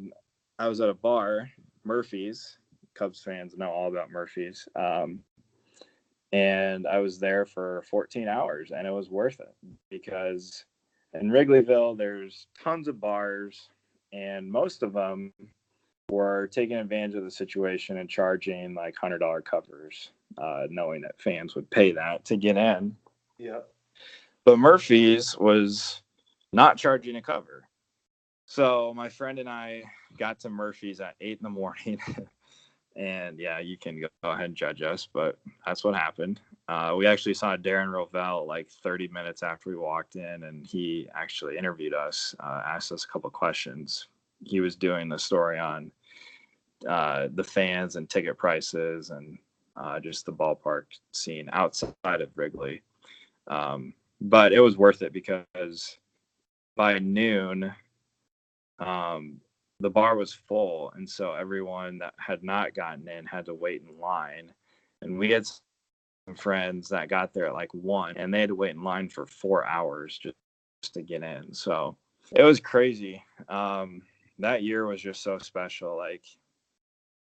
was at a bar, Murphy's. Cubs fans know all about Murphy's. And I was there for 14 hours, and it was worth it because in Wrigleyville, there's tons of bars, and most of them were taking advantage of the situation and charging like $100 covers, knowing that fans would pay that to get in. Yeah. But Murphy's was not charging a cover. So my friend and I got to Murphy's at 8 in the morning. And yeah, you can go ahead and judge us, but that's what happened. We actually saw Darren Rovell like 30 minutes after we walked in, and he actually interviewed us, asked us a couple of questions. He was doing the story on the fans and ticket prices and just the ballpark scene outside of Wrigley. But it was worth it because by noon, the bar was full, and so everyone that had not gotten in had to wait in line. And we had some friends that got there at like 1, and they had to wait in line for 4 hours just to get in. So it was crazy. That year was just so special. Like,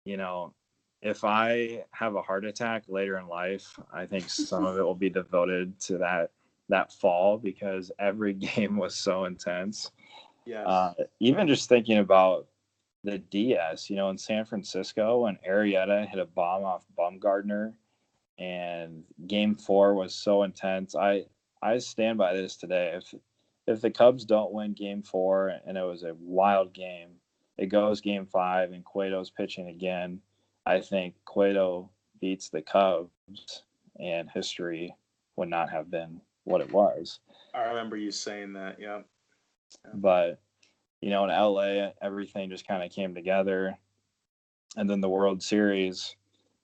if I have a heart attack later in life, I think some of it will be devoted to that fall because every game was so intense. Yes. Even just thinking about the DS, in San Francisco when Arrieta hit a bomb off Bumgardner and game 4 was so intense. I stand by this today. If the Cubs don't win game 4 and it was a wild game, it goes game 5 and Cueto's pitching again, I think Cueto beats the Cubs and history would not have been what it was. I remember you saying that. Yeah. But in LA, everything just kind of came together. And then the World Series,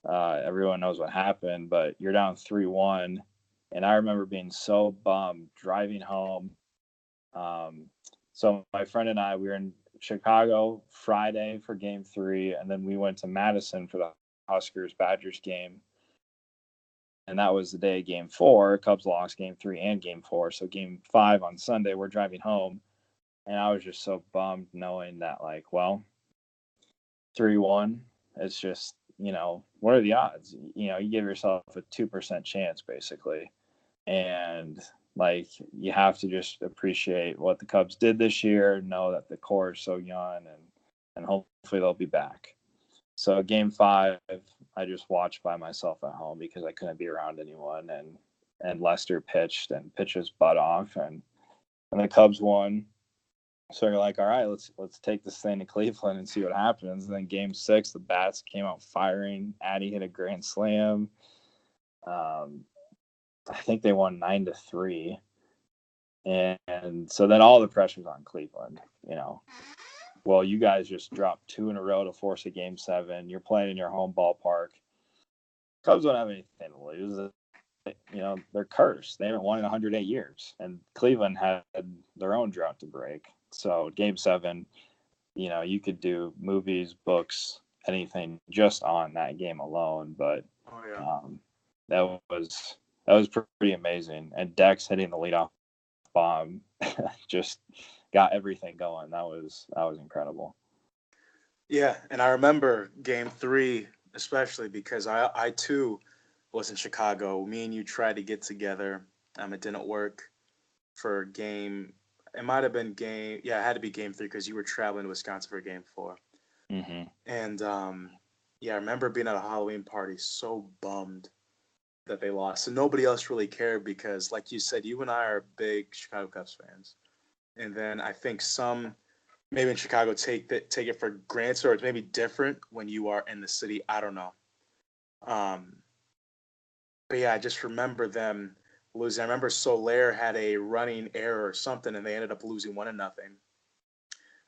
everyone knows what happened, but you're down 3-1. And I remember being so bummed driving home. So my friend and I, we were in Chicago Friday for game 3, and then we went to Madison for the Huskers Badgers game. And that was the day of game 4. Cubs lost game 3 and game 4. So game 5 on Sunday, we're driving home. And I was just so bummed knowing that, like, well, 3-1, it's just, what are the odds? You give yourself a 2% chance, basically. And, like, you have to just appreciate what the Cubs did this year, know that the core is so young, and hopefully they'll be back. So game 5, I just watched by myself at home because I couldn't be around anyone. And Lester pitched his butt off, and the Cubs won. So you're like, all right, let's take this thing to Cleveland and see what happens. And then game 6, the bats came out firing. Addy hit a grand slam. I think they won 9-3. And so then all the pressure's on Cleveland. Well, you guys just dropped 2 in a row to force a game 7. You're playing in your home ballpark. Cubs don't have anything to lose. They're cursed. They haven't won in 108 years. And Cleveland had their own drought to break. So game 7, you could do movies, books, anything just on that game alone. But that was pretty amazing. And Dex hitting the leadoff bomb just got everything going. That was incredible. Yeah, and I remember game 3 especially because I too was in Chicago. Me and you tried to get together. It didn't work for game. It might have been game. Yeah, it had to be game 3 because you were traveling to Wisconsin for game 4. Mm-hmm. And yeah, I remember being at a Halloween party so bummed that they lost. And nobody else really cared because, like you said, you and I are big Chicago Cubs fans. And then I think some maybe in Chicago take it for granted, or it's maybe different when you are in the city. I don't know. Um, but yeah, I just remember them losing. I remember Soler had a running error or something, and they ended up losing 1-0.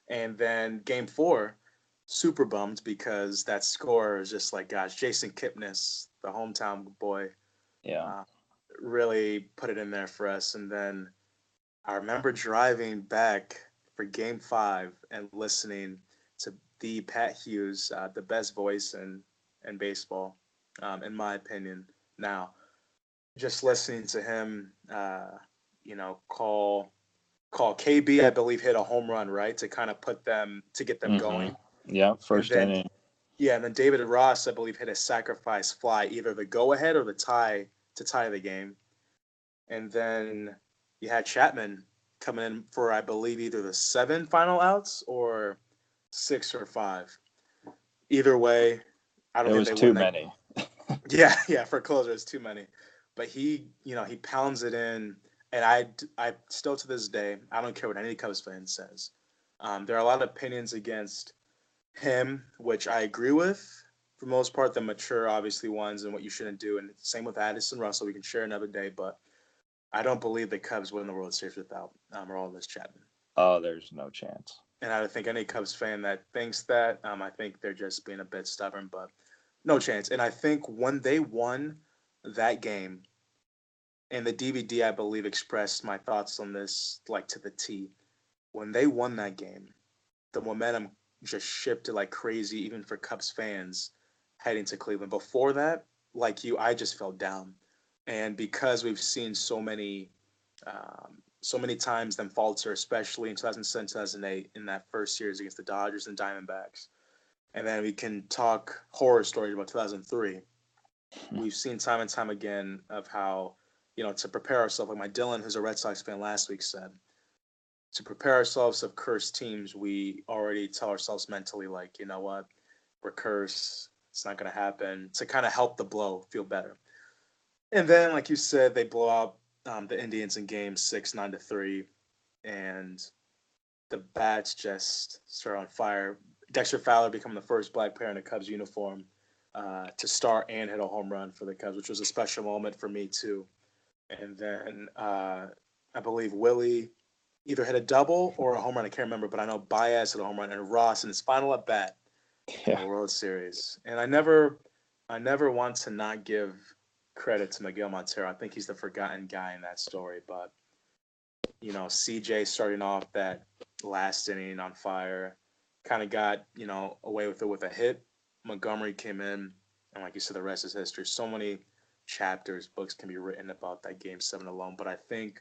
And then game 4, super bummed because that score is just like, gosh, Jason Kipnis, the hometown boy, Yeah. uh, really put it in there for us. And then I remember driving back for game 5 and listening to the Pat Hughes, the best voice in baseball, in my opinion. Now, just listening to him, call KB, I believe, hit a home run, right, to kind of to get them Mm-hmm. going. Yeah. And First then, inning. yeah, and then David Ross, I believe, hit a sacrifice fly, either the go ahead or the tie to tie the game. And then you had Chapman coming in for, I believe, either the 7 final outs or 6 or 5. Either way, I don't It think was they too won that. many. Yeah, yeah, for closer, it's too many. But he pounds it in, and I still to this day, I don't care what any Cubs fan says. There are a lot of opinions against him, which I agree with for the most part. The mature, obviously, ones and what you shouldn't do, and same with Addison Russell. We can share another day, but I don't believe the Cubs win the World Series without Aroldis Chapman. Oh, there's no chance. And I don't think any Cubs fan that thinks that, I think they're just being a bit stubborn, but no chance. And I think when they won that game, and the DVD, I believe, expressed my thoughts on this like to the T. When they won that game, the momentum just shifted like crazy, even for Cubs fans heading to Cleveland. Before that, like you, I just felt down, and because we've seen so many times them falter, especially in 2007, 2008, in that first series against the Dodgers and Diamondbacks, and then we can talk horror stories about 2003. We've seen time and time again of how, to prepare ourselves, like my Dylan, who's a Red Sox fan last week said, to prepare ourselves of cursed teams, we already tell ourselves mentally, like, you know what, we're cursed. It's not going to happen, to kind of help the blow feel better. And then, like you said, they blow out the Indians in game 6, 9-3. And the bats just start on fire. Dexter Fowler becoming the first black player in a Cubs uniform to start and hit a home run for the Cubs, which was a special moment for me, too. And then I believe Willie either hit a double or a home run. I can't remember, but I know Baez hit a home run, and Ross in his final at bat in Yeah. the World Series. And I never want to not give credit to Miguel Montero. I think he's the forgotten guy in that story. But CJ starting off that last inning on fire, kind of got away with it with a hit. Montgomery came in, and like you said, the rest is history. So many chapters, books can be written about that game 7 alone. But I think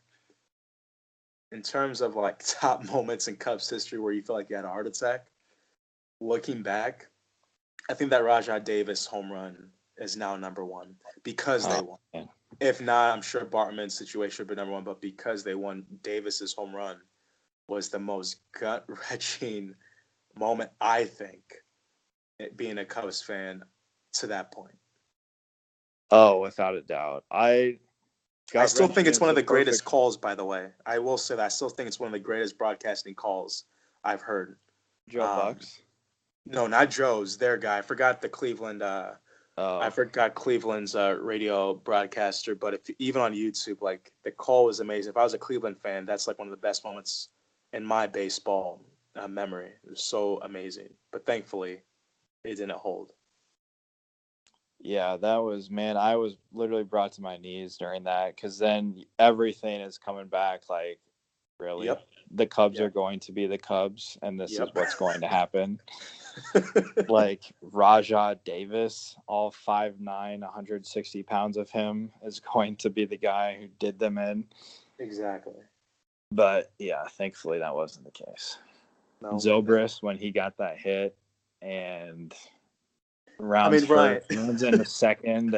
in terms of like top moments in Cubs history where you feel like you had a heart attack, looking back, I think that Rajah Davis home run is now number one because they Oh, won. man. If not, I'm sure Bartman's situation would be number one, but because they won, Davis's home run was the most gut wrenching moment, I think, being a Cubs fan to that point. Oh, without a doubt. I Gut still think wrenching it's is one of the the greatest perfect. calls, by the way. I will say that I still think it's one of the greatest broadcasting calls I've heard. Joe Um, Bucks. no, not Joe's, their guy. I forgot the Cleveland. I Oh, forgot Cleveland's radio broadcaster, but if even on YouTube, like the call was amazing. If I was a Cleveland fan, that's like one of the best moments in my baseball memory. It was so amazing, but thankfully, it didn't hold. yeah, that was, man, I was literally brought to my knees during that because then everything is coming back. Like, really, Yep, the Cubs are yep, going to be the Cubs, and this is yep. what's going to happen. Like Rajah Davis, all 5'9", 160 pounds of him is going to be the guy who did them in. Exactly. But yeah, thankfully that wasn't the case. No, Zobrist, when he got that hit, and rounds Ryan. first, runs into second,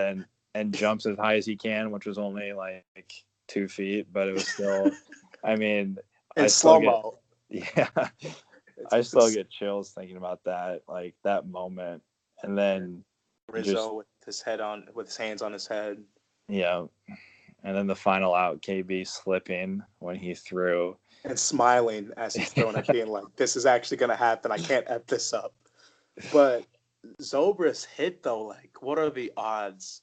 and jumps as high as he can, which was only like 2 feet, but it was still. I mean, In I still slow get mo. yeah, I still get chills thinking about that, like that moment, and then just Rizzo with his hands on his head. yeah, and then the final out, KB slipping when he threw. And smiling as he's throwing it, being like, "This is actually gonna happen. I can't f this up." But Zobrist hit though. Like, what are the odds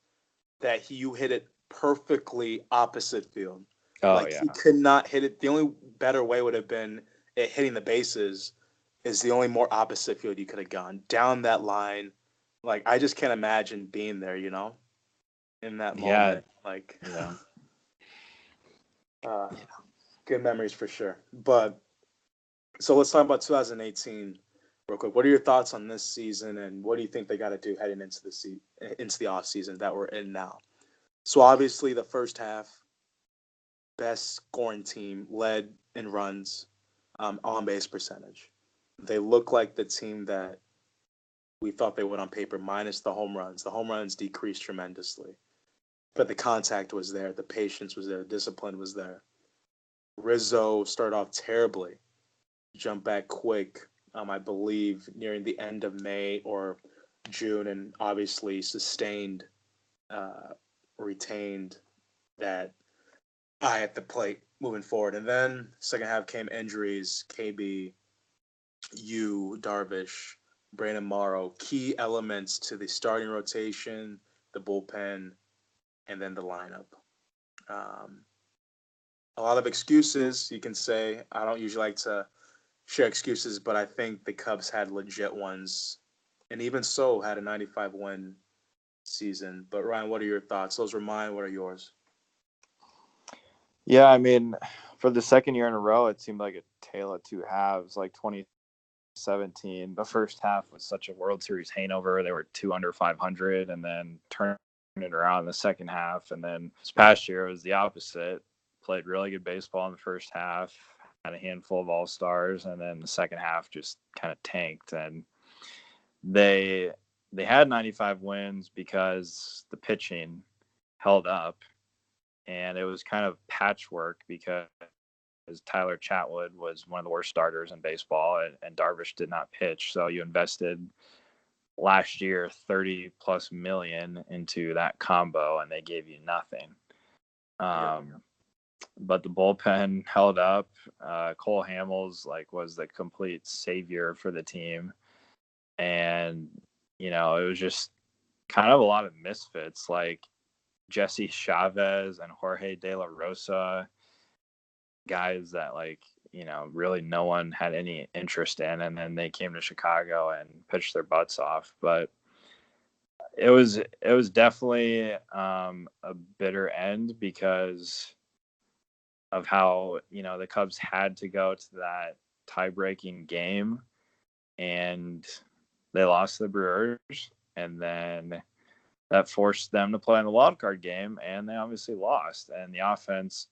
that you hit it perfectly opposite field? Oh Like, he yeah, could not hit it. The only better way would have been it hitting the bases. Is the only more opposite field you could have gone down that line. Like, I just can't imagine being there. In that yeah, moment. Like, yeah. uh, good memories for sure. But so let's talk about 2018 real quick. What are your thoughts on this season, and what do you think they got to do heading into the off season that we're in now? So obviously, the first half, best scoring team led in runs, on base percentage. They look like the team that we thought they would on paper, minus the home runs. The home runs decreased tremendously, but the contact was there, the patience was there, the discipline was there. Rizzo started off terribly, jumped back quick, I believe, nearing the end of May or June, and obviously sustained, uh, retained that eye at the plate moving forward. And then second half came injuries, KB, Darvish, Brandon Morrow, key elements to the starting rotation, the bullpen, and then the lineup. Um, a lot of excuses you can say. I don't usually like to share excuses, but I think the Cubs had legit ones, and even so had a 95 win season. But Ryan, what are your thoughts? Those were mine. What are yours? Yeah, I mean, for the second year in a row, it seemed like a tale of two halves. Like 2017, the first half was such a World Series hangover. They were two under 500, and then turned it around in the second half. And then this past year it was the opposite. Played really good baseball in the first half, had a handful of all stars, and then the second half just kind of tanked. And they they had 95 wins because the pitching held up, and it was kind of patchwork because Tyler Chatwood was one of the worst starters in baseball, and Darvish did not pitch. So you invested last year 30 plus million into that combo, and they gave you nothing. Yep. But the bullpen held up. Cole Hamels was the complete savior for the team, and it was just kind of a lot of misfits like Jesse Chavez and Jorge De La Rosa, guys that really no one had any interest in, and then they came to Chicago and pitched their butts off. But it was definitely a bitter end because of how the Cubs had to go to that tie-breaking game, and they lost to the Brewers, and then that forced them to play in the wild card game, and they obviously lost. And the offense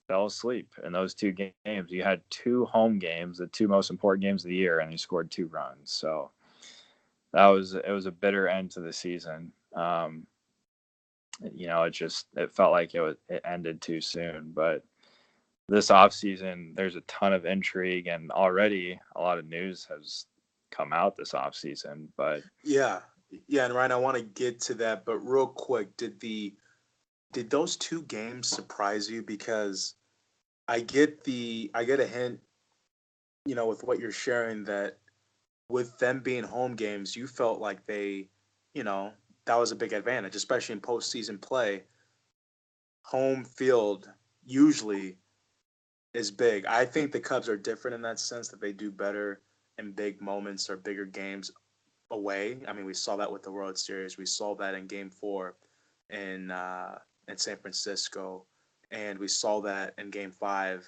fell asleep in those two games. You had two home games, the two most important games of the year, and you scored 2 runs. So it was a bitter end to the season. It felt like it ended too soon. But this offseason, there's a ton of intrigue, and already a lot of news has come out this offseason. But Yeah, yeah, and Ryan, I want to get to that, but real quick, did those two games surprise you? Because I get a hint, with what you're sharing, that with them being home games, you felt like you know, that was a big advantage, especially in postseason play. Home field usually is big. I think the Cubs are different in that sense that they do better in big moments or bigger games away. I mean, we saw that with the World Series. We saw that in Game Four in in San Francisco, and we saw that in Game Five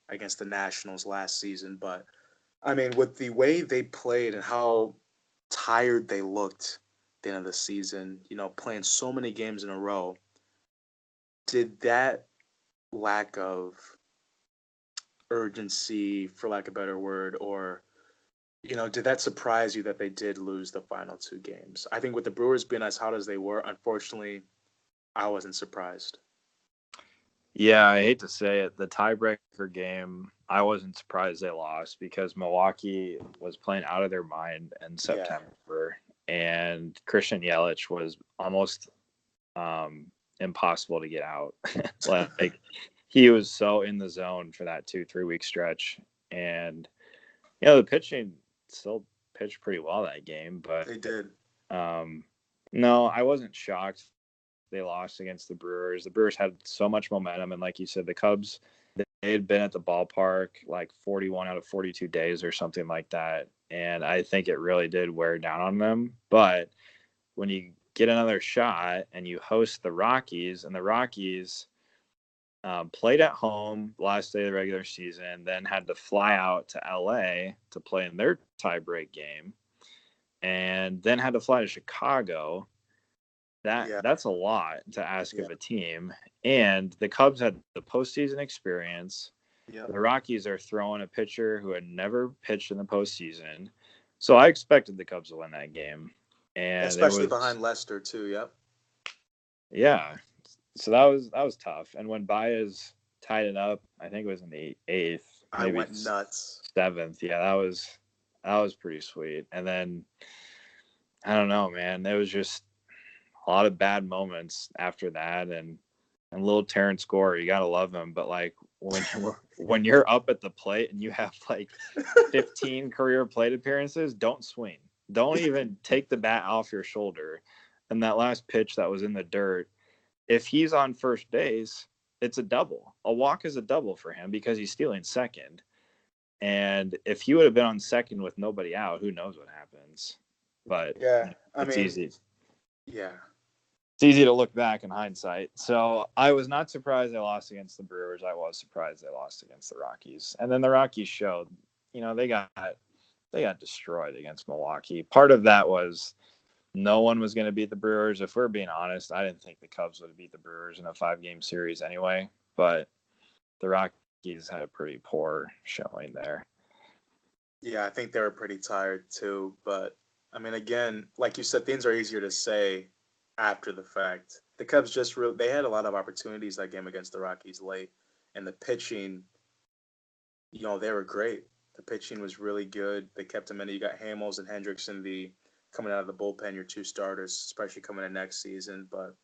against the Nationals last season. But I mean, with the way they played and how tired they looked at the end of the season, playing so many games in a row, did that lack of urgency, for lack of a better word, or Did that surprise you that they did lose the final two games? I think with the Brewers being as hot as they were, unfortunately, I wasn't surprised. Yeah, I hate to say it. The tiebreaker game, I wasn't surprised they lost because Milwaukee was playing out of their mind in Yeah. September, and Christian Yelich was almost impossible to get out. Like he was so in the zone for that 2-3 week stretch, and the pitching still pitched pretty well that game, but They did. no, I wasn't shocked they lost against the Brewers. The Brewers had so much momentum, and like you said, the Cubs, they had been at the ballpark like 41 out of 42 days or something like that, and I think it really did wear down on them. But when you get another shot and you host the Rockies, and the Rockies played at home last day of the regular season, then had to fly out to LA to play in their tiebreak game, and then had to fly to Chicago. Yeah. That's a lot to ask Yeah. of a team. And the Cubs had the postseason experience. Yeah. The Rockies are throwing a pitcher who had never pitched in the postseason. So I expected the Cubs to win that game. And it Especially was, behind Lester too. Yep. yeah. So that was tough. And when Baez tied it up, I think it was in the eighth, I maybe went nuts. seventh. Yeah, that was pretty sweet. And then I don't know, man. It was just a lot of bad moments after that, and little Terrence Gore, you gotta love him. But like when you're up at the plate and you have like 15 career plate appearances, don't swing. Don't even take the bat off your shoulder. And that last pitch that was in the dirt, if he's on first base, it's a double. A walk is a double for him because he's stealing second. And if he would have been on second with nobody out, who knows what happens? But Yeah. I it's mean, easy. yeah. It's easy to look back in hindsight. So I was not surprised they lost against the Brewers. I was surprised they lost against the Rockies. And then the Rockies showed, they got destroyed against Milwaukee. Part of that was no one was going to beat the Brewers. If we're being honest, I didn't think the Cubs would have beat the Brewers in a 5-game series anyway. But the Rockies had a pretty poor showing there. Yeah, I think they were pretty tired too. But I mean, again, like you said, things are easier to say after the fact. The Cubs they had a lot of opportunities that game against the Rockies late, and the pitching, they were great. The pitching was really good. They kept them in. You got Hamels and Hendricks coming out of the bullpen, your two starters, especially coming in next season. But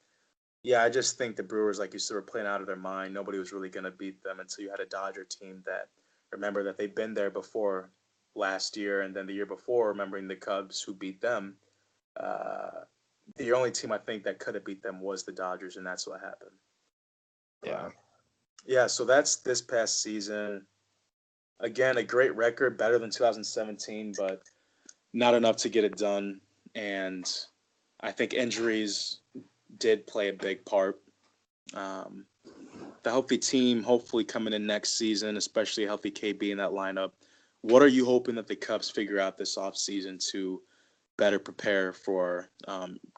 yeah, I just think the Brewers, like you said, were playing out of their mind. Nobody was really going to beat them until you had a Dodger team that remember that they've been there before last year, and then the year before, remembering the Cubs who beat them. Uh, the only team I think that could have beat them was the Dodgers, and that's what happened. Yeah. But yeah, so that's this past season. Again, a great record, better than 2017, but not enough to get it done. And I think injuries did play a big part. Um, the healthy team, hopefully coming in next season, especially a healthy KB in that lineup. What are you hoping that the Cubs figure out this offseason to better prepare for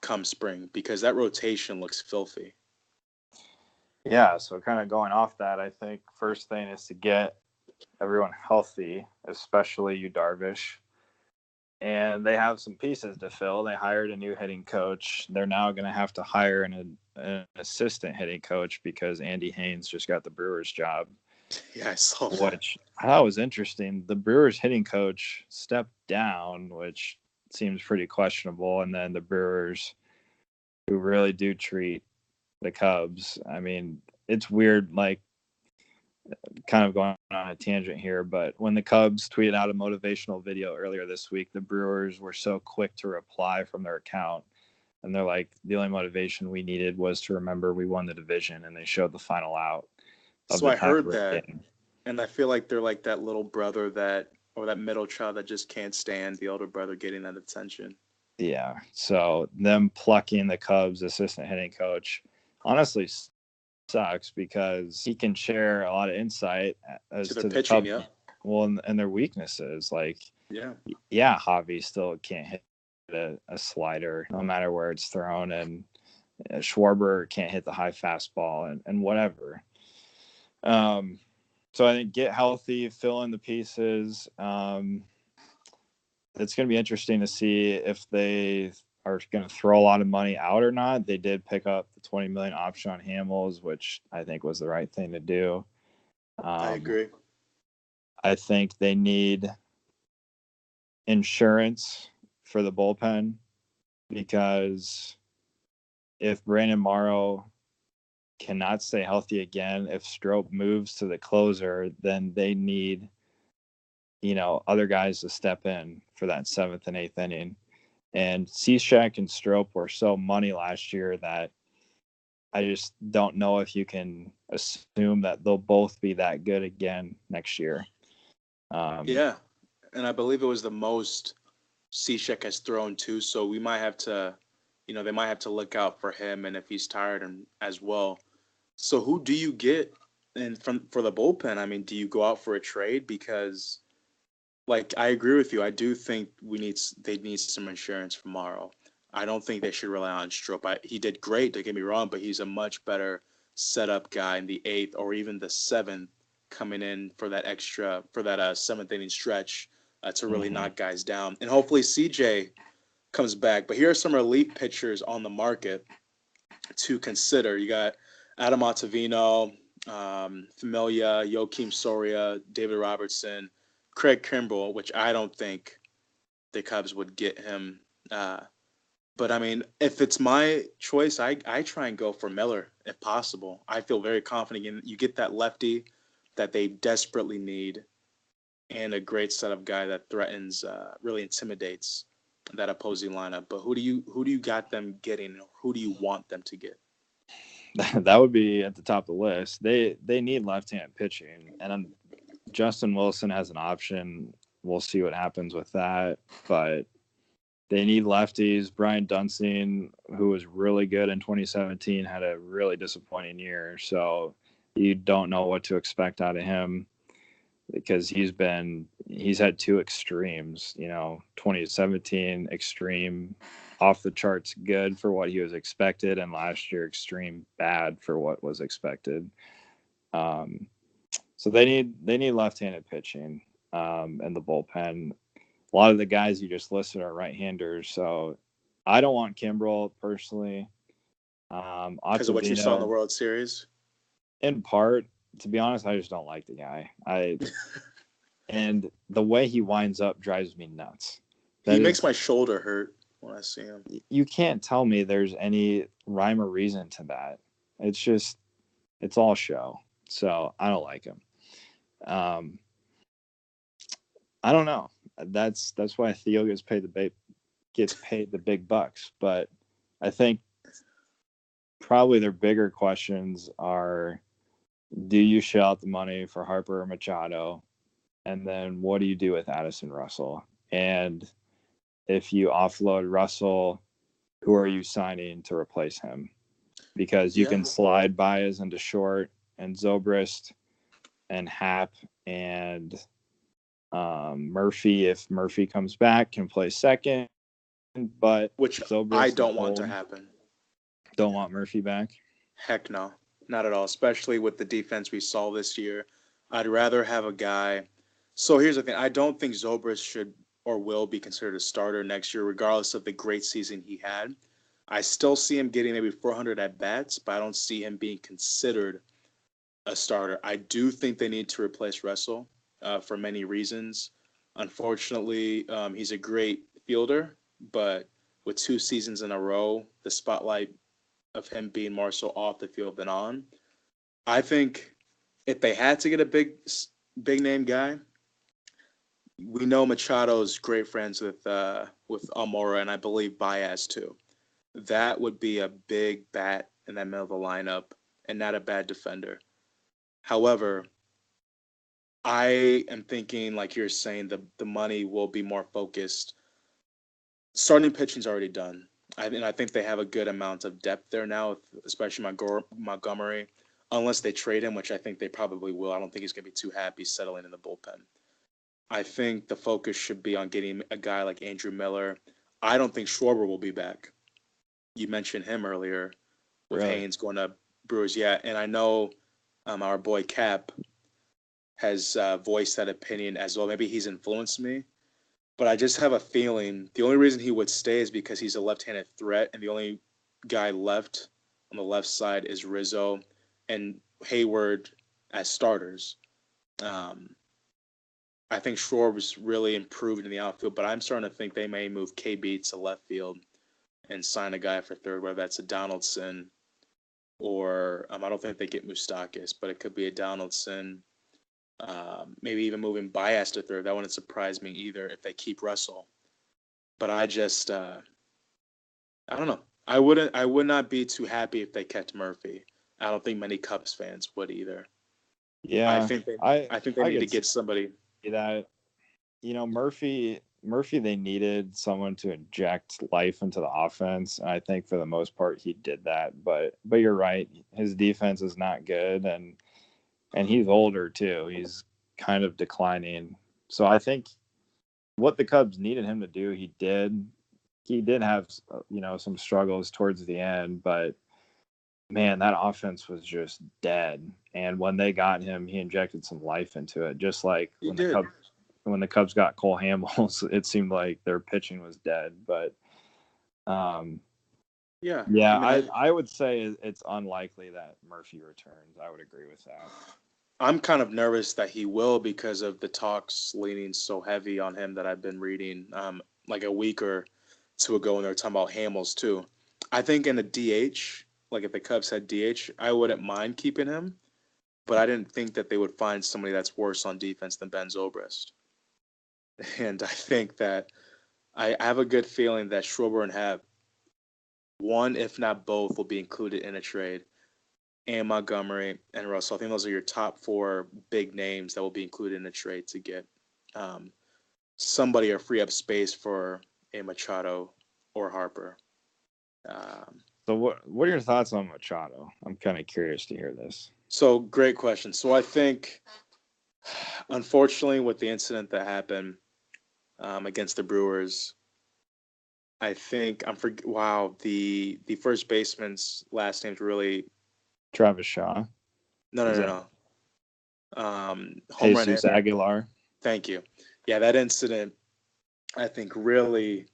come spring? Because that rotation looks filthy. Yeah. So kind of going off that, I think first thing is to get everyone healthy, especially you, Darvish. And they have some pieces to fill. They hired a new hitting coach. They're now going to have to hire an assistant hitting coach because Andy Haynes just got the Brewers job. Yeah, I saw that. Which I thought was interesting. The Brewers hitting coach stepped down, which seems pretty questionable. And then the Brewers, who really do treat the Cubs, I mean, it's weird, like kind of going on a tangent here, but when the Cubs tweeted out a motivational video earlier this week, the Brewers were so quick to reply from their account. And they're like, the only motivation we needed was to remember we won the division, and they showed the final out of So the I heard tiebreak that, game. and I feel like they're like that little brother or that middle child that just can't stand the older brother getting that attention. Yeah. So them plucking the Cubs assistant hitting coach honestly sucks because he can share a lot of insight as To their to the pitching, Cubs, yeah. well, and their weaknesses. Like, Yeah. yeah, Javi still can't hit a slider no matter where it's thrown, and Schwarber can't hit the high fastball and whatever. So I think get healthy, fill in the pieces. it's going to be interesting to see if they are going to throw a lot of money out or not. They did pick up the $20 million option on Hamels, which I think was the right thing to do. I Um, agree. I think they need insurance for the bullpen because if Brandon Morrow cannot stay healthy again, if Strop moves to the closer, then they need, other guys to step in for that seventh and eighth inning. And Cishek and Strop were so money last year that I just don't know if you can assume that they'll both be that good again next year. Yeah, and I believe it was the most Cishek has thrown too. So we might have to, they might have to look out for him, and if he's tired and as well. So who do you get and from for the bullpen? I mean, do you go out for a trade? Because like I agree with you. I do think they need some insurance for Morrow. I don't think they should rely on Strop. He did great. Don't get me wrong, but he's a much better setup guy in the eighth or even the seventh, coming in for that seventh inning stretch to really Mm-hmm. knock guys down. And hopefully CJ comes back. But here are some relief pitchers on the market to consider. You got Adam Ottavino, Familia, Joakim Soria, David Robertson, Craig Kimbrell, which I don't think the Cubs would get him. Uh, but I mean, if it's my choice, I try and go for Miller if possible. I feel very confident in you get that lefty that they desperately need and a great setup guy that threatens, really intimidates that opposing lineup. But who do you got them getting? Who do you want them to get? That would be at the top of the list. They need left-hand pitching, and Justin Wilson has an option. We'll see what happens with that, but they need lefties. Brian Dunsing, who was really good in 2017, had a really disappointing year. So you don't know what to expect out of him because he's had two extremes, 2017 extreme off the charts good for what he was expected, and last year extreme bad for what was expected. Um, so they need left-handed pitching in the bullpen. A lot of the guys you just listed are right-handers, so I don't want Kimbrel personally. Because of what you saw in the Ottavino, World Series. in part, to be honest, I just don't like the guy. And the way he winds up drives me nuts. He That makes is, my shoulder hurt when I see him. you can't tell me there's any rhyme or reason to that. It's just, it's all show. So I don't like him. Um, I don't know. That's why Theo gets paid the big bucks. But I think probably their bigger questions are: do you shell out the money for Harper or Machado, and then what do you do with Addison Russell? And if you offload Russell, who are you signing to replace him? Because you Yeah, can slide Baez into short and Zobrist and Hap and Murphy, if Murphy comes back, can play second. But which I Zobrist and don't want to Cole happen. don't want Murphy back. Heck no, not at all. Especially with the defense we saw this year, I'd rather have a guy. So here's the thing: I don't think Zobrist should or will be considered a starter next year, regardless of the great season he had. I still see him getting maybe 400 at bats, but I don't see him being considered a starter. I do think they need to replace Russell for many reasons. Unfortunately, he's a great fielder, but with two seasons in a row, the spotlight of him being more so off the field than on. I think if they had to get a big name guy, we know Machado's great friends with Almora and I believe Baez too. That would be a big bat in that middle of the lineup and not a bad defender. However, I am thinking, like you're saying, the money will be more focused. Starting pitching's already done. And I think they have a good amount of depth there now, especially Montgomery, unless they trade him, which I think they probably will. I don't think he's going to be too happy settling in the bullpen. I think the focus should be on getting a guy like Andrew Miller. I don't think Schwarber will be back. You mentioned him earlier with Really? Haynes going to Brewers. Yeah, and I know our boy Cap has voiced that opinion as well. Maybe he's influenced me. but I just have a feeling the only reason he would stay is because he's a left-handed threat, and the only guy left on the left side is Rizzo and Hayward as starters. Um, I think Shore was really improved in the outfield, but I'm starting to think they may move KB to left field and sign a guy for third, whether that's a Donaldson or I don't think they get Moustakis, but it could be a Donaldson. Maybe even moving Bias to third. That wouldn't surprise me either if they keep Russell. But I don't know. I would not be too happy if they kept Murphy. I don't think many Cubs fans would either. I Yeah, think they I I think they I need to could see get somebody. that. Murphy, they needed someone to inject life into the offense. And I think for the most part he did that. But you're right, his defense is not good, and he's older too. He's kind of declining. So I think what the Cubs needed him to do, he did. He did have some struggles towards the end, but man, that offense was just dead. And when they got him, he injected some life into it. Just like He did. when the Cubs got Cole Hamels, it seemed like their pitching was dead. But um, Yeah. I yeah, mean, I would say it's unlikely that Murphy returns. I would agree with that. I'm kind of nervous that he will because of the talks leaning so heavy on him that I've been reading like a week or two ago when they were talking about Hamels too. I think in a DH, like if the Cubs had DH, I wouldn't mind keeping him, but I didn't think that they would find somebody that's worse on defense than Ben Zobrist. And I think that I have a good feeling that Schwarber and Happ, one, if not both, will be included in a trade. And Montgomery and Russell. I think those are your top four big names that will be included in a trade to get um, somebody or free up space for a Machado or Harper. Um, So what are your thoughts on Machado? I'm kind of curious to hear this. so great question. So I think, unfortunately, with the incident that happened against the Brewers, I think I'm for wow the first baseman's last name's really Travis Shaw, no no is no that no home run Jesus hitter. Aguilar? Thank you. Yeah, that incident I think really,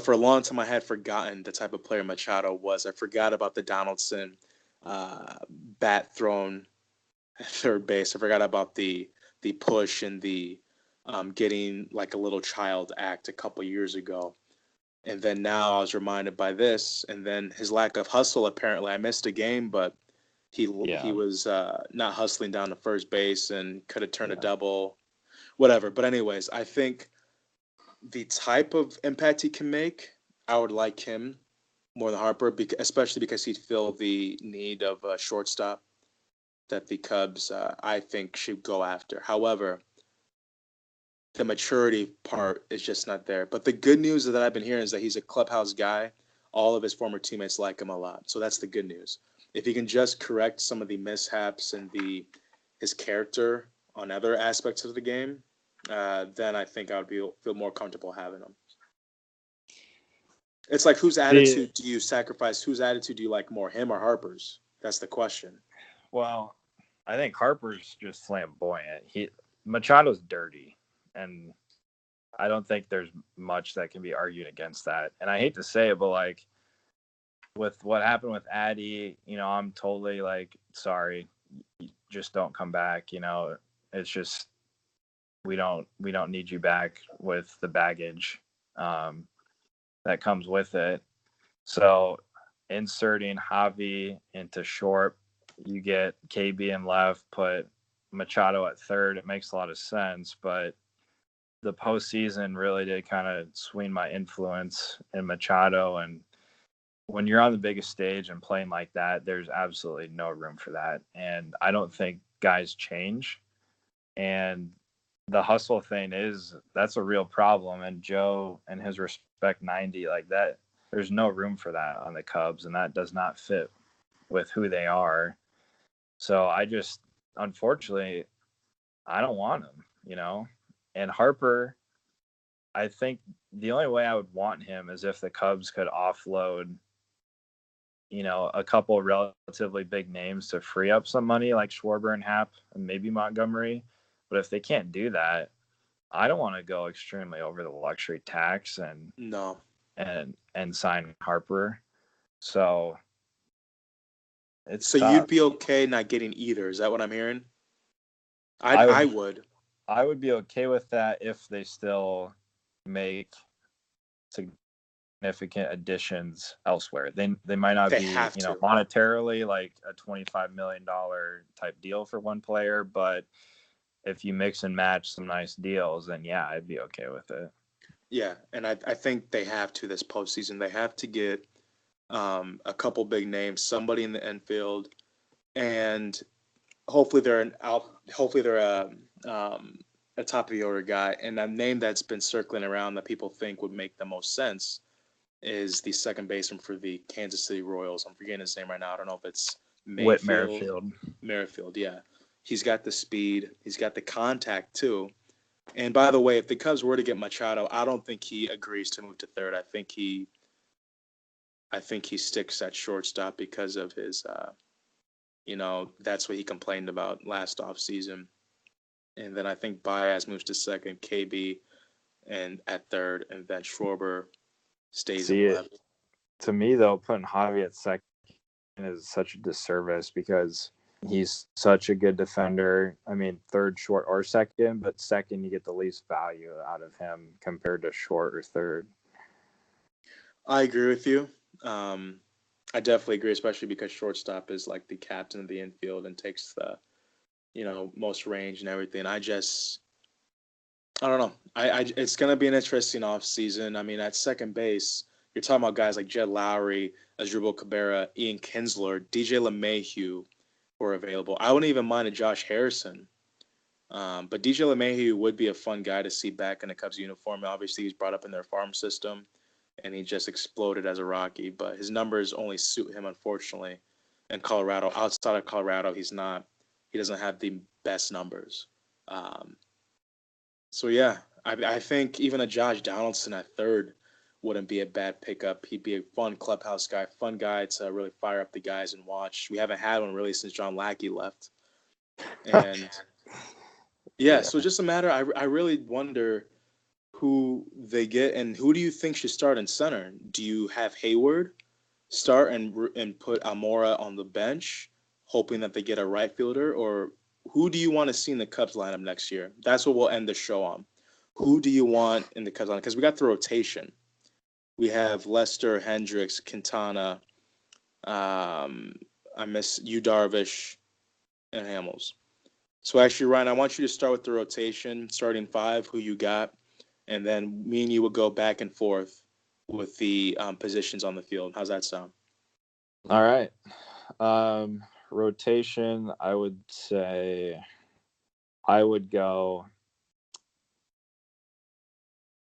for a long time I had forgotten the type of player Machado was. I forgot about the Donaldson bat thrown at third base. I forgot about the push and the getting like a little child act a couple years ago. And then now I was reminded by this, and then his lack of hustle. Apparently, I missed a game, but he Yeah, was not hustling down to first base and could have turned a yeah. double, whatever. But anyways, I think the type of impact he can make, I would like him more than Harper, especially because he'd fill the need of a shortstop that the Cubs, I think, should go after. However, the maturity part is just not there. But the good news that I've been hearing is that he's a clubhouse guy. All of his former teammates like him a lot. So that's the good news. If he can just correct some of the mishaps and his character on other aspects of the game, then I think I would feel more comfortable having him. It's like whose The attitude do you sacrifice? Whose attitude do you like more, him or Harper's? That's the question. well, I think Harper's just flamboyant. Machado's dirty, and I don't think there's much that can be argued against that. And I hate to say it, but like with what happened with Addy, I'm totally like sorry, just don't come back. It's just we don't need you back with the baggage um, that comes with it. So inserting Javi into short, you get KB in left, put Machado at third. It makes a lot of sense, but the postseason really did kind of swing my influence in Machado. And when you're on the biggest stage and playing like that, there's absolutely no room for that. And I don't think guys change. And the hustle thing that's a real problem. And Joe and his respect 90, like that, there's no room for that on the Cubs. And that does not fit with who they are. So unfortunately, I don't want him. And Harper, I think the only way I would want him is if the Cubs could offload, a couple relatively big names to free up some money like Schwarber and Happ and maybe Montgomery. But if they can't do that, I don't want to go extremely over the luxury tax No. and sign Harper. So it's So you'd tough. be okay not getting either. Is that what I'm hearing? I I would would. I would be okay with that if they still make significant additions elsewhere. They might not They be, have to. monetarily like a $25 million type deal for one player, but if you mix and match some nice deals, then yeah, I'd be okay with it. Yeah, and I think they have to this postseason. They have to get a couple big names, somebody in the infield, and hopefully they're an out. Hopefully they're a top of the order guy. And a name that's been circling around that people think would make the most sense is the second baseman for the Kansas City Royals. I'm forgetting his name right now. I don't know if it's Whit Mayfield. Merrifield. Merrifield, yeah. He's got the speed. He's got the contact too. And by the way, if the Cubs were to get Machado, I don't think he agrees to move to third. I think he sticks at shortstop because of his that's what he complained about last offseason. And then I think Baez moves to second, KB and at third, and then Schwarber stays in See, left. to me though, putting Javi at second is such a disservice because he's such a good defender. I mean, third, short, or second, but second you get the least value out of him compared to short or third. I agree with you. Um, I definitely agree, especially because shortstop is like the captain of the infield and takes the most range and everything. I don't know. It's gonna be an interesting off season. I mean, at second base, you're talking about guys like Jed Lowry, Asdrubal Cabrera, Ian Kinsler, DJ LeMahieu who are available. I wouldn't even mind a Josh Harrison. But DJ LeMahieu would be a fun guy to see back in a Cubs uniform. Obviously, he's brought up in their farm system, and he just exploded as a Rocky. But his numbers only suit him, unfortunately. In Colorado, outside of Colorado, he's not. He doesn't have the best numbers. Um, so yeah, I think even a Josh Donaldson at third wouldn't be a bad pickup. He'd be a fun clubhouse guy, fun guy to really fire up the guys and watch. We haven't had one really since John Lackey left, and yeah, Yeah. so just a matter. I really wonder who they get and who do you think should start in center? Do you have Hayward start and put Amora on the bench, hoping that they get a right fielder, or who do you want to see in the Cubs lineup next year? That's what we'll end the show on. Who do you want in the Cubs lineup? Because we got the rotation. We have Lester, Hendricks, Quintana. Um, I miss you, Darvish, and Hamels. So actually, Ryan, I want you to start with the rotation, starting five, who you got, and then me and you will go back and forth with the positions on the field. How's that sound? All right. Rotation, I would say I would go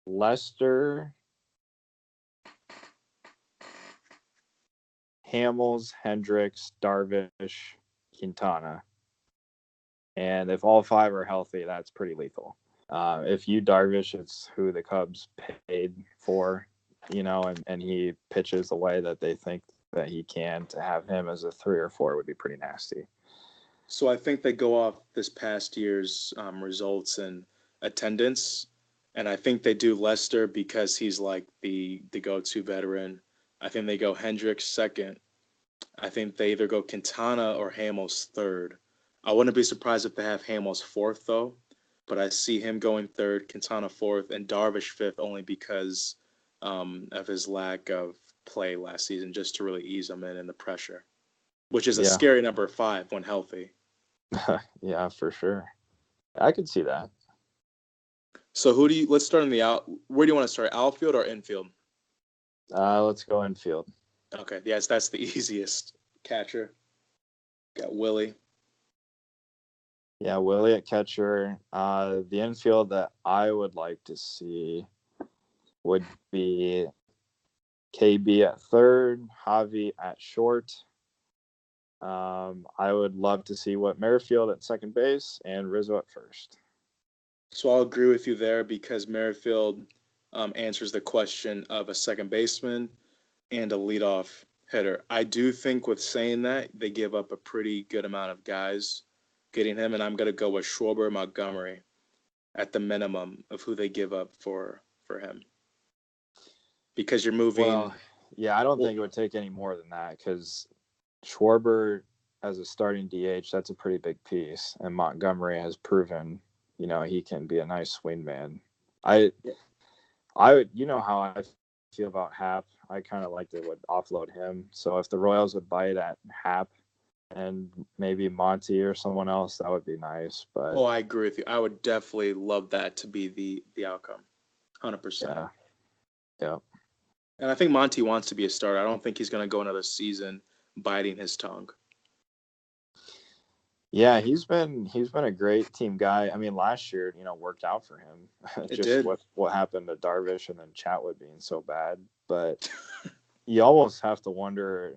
Lester, Hamels, Hendricks, Darvish, Quintana. And if all five are healthy, that's pretty lethal. If you Darvish, it's who the Cubs paid for, and he pitches the way that they think that he can, to have him as a 3 or 4 would be pretty nasty. So I think they go off this past year's results and attendance, and I think they do Lester because he's like the go-to veteran. I think they go Hendricks second. I think they either go Quintana or Hamels third. I wouldn't be surprised if they have Hamels fourth though, but I see him going third, Quintana fourth, and Darvish fifth only because of his lack of play last season, just to really ease him in the pressure, which is a Yeah. scary number five when healthy. Yeah, for sure. I could see that. So let's start in the out. Where do you want to start? Outfield or infield? Let's go infield. Okay, yes, that's the easiest. Catcher. Got Willie. Yeah, Willie at catcher. The infield that I would like to see would be KB at third, Javi at short. I would love to see Whit Merrifield at second base and Rizzo at first. So I'll agree with you there because Merrifield answers the question of a second baseman and a leadoff hitter. I do think with saying that they give up a pretty good amount of guys getting him, and I'm going to go with Schwarber Montgomery. at the minimum of who they give up for him, because you're moving. Well, yeah, I don't Well, think it would take any more than that because Schwarber as a starting DH, that's a pretty big piece, and Montgomery has proven, he can be a nice swing man. I I would, how I feel about Hap. I kind of like they would offload him. So if the Royals would bite at Hap and maybe Monty or someone else, that would be nice. But I agree with you. I would definitely love that to be the outcome, 100%. yeah, yeah, And I think Monty wants to be a starter. I don't think he's going to go another season biting his tongue. yeah. He's been a great team guy. I mean, last year, worked out for him. It Just did. what happened to Darvish and then Chatwood being so bad. But you almost have to wonder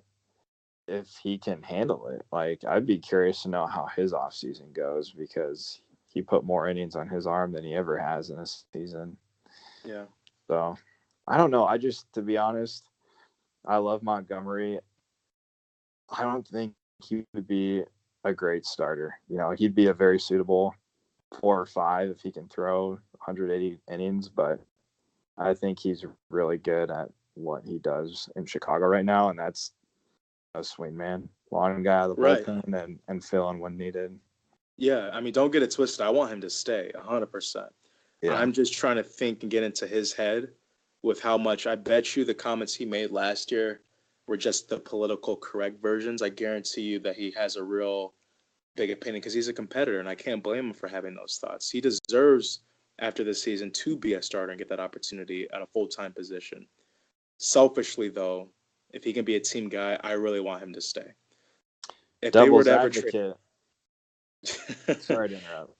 if he can handle it. Like, I'd be curious to know how his offseason goes because he put more innings on his arm than he ever has in a season. Yeah. So I don't know. To be honest, I love Montgomery. I don't think he would be a great starter. He'd be a very suitable 4 or 5 if he can throw 180 innings, but I think he's really good at what he does in Chicago right now, and that's a swing man, long guy out of the Right. bullpen and fill in when needed. Yeah. I mean, don't get it twisted. I want him to stay 100%. Yeah. I'm just trying to think and get into his head with how much I bet you the comments he made last year were just the political correct versions. I guarantee you that he has a real big opinion because he's a competitor, and I can't blame him for having those thoughts. He deserves, after this season, to be a starter and get that opportunity at a full-time position. Selfishly, though, if he can be a team guy, I really want him to stay. If they were Devil's to ever trade, advocate. Sorry to interrupt.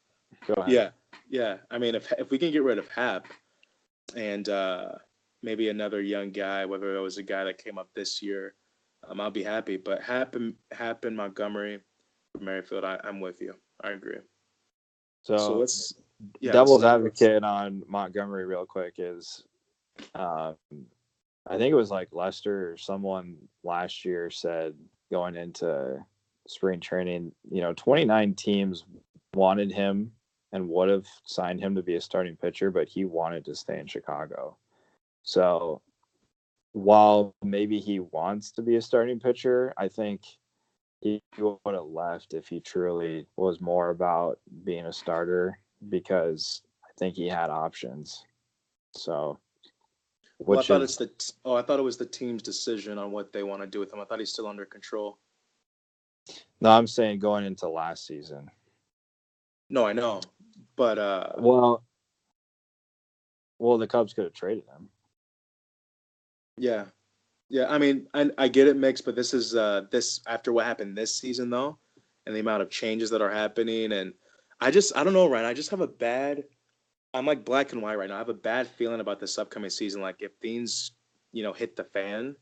Go ahead. yeah, yeah. I mean, if we can get rid of Hap and maybe another young guy, whether it was a guy that came up this year, I'll be happy. But Hap and Montgomery, Merrifield, I'm with you. I agree. So So, let's devil's advocate on Montgomery, real quick, is um, I think it was like Lester or someone last year said going into spring training, 29 teams wanted him and would have signed him to be a starting pitcher, but he wanted to stay in Chicago. So while maybe he wants to be a starting pitcher, I think he would have left if he truly was more about being a starter because I think he had options. So, Well, I which thought is it's the I thought it was the team's decision on what they want to do with him. I thought he's still under control. no, I'm saying going into last season. No, I know, but Well, the Cubs could have traded him. yeah, yeah. I mean, I get it, mixed, but this is this after what happened this season though, and the amount of changes that are happening, and I don't know, Ryan. I just have a bad. I'm like black and white right now. I have a bad feeling about this upcoming season. Like if things, hit the fan,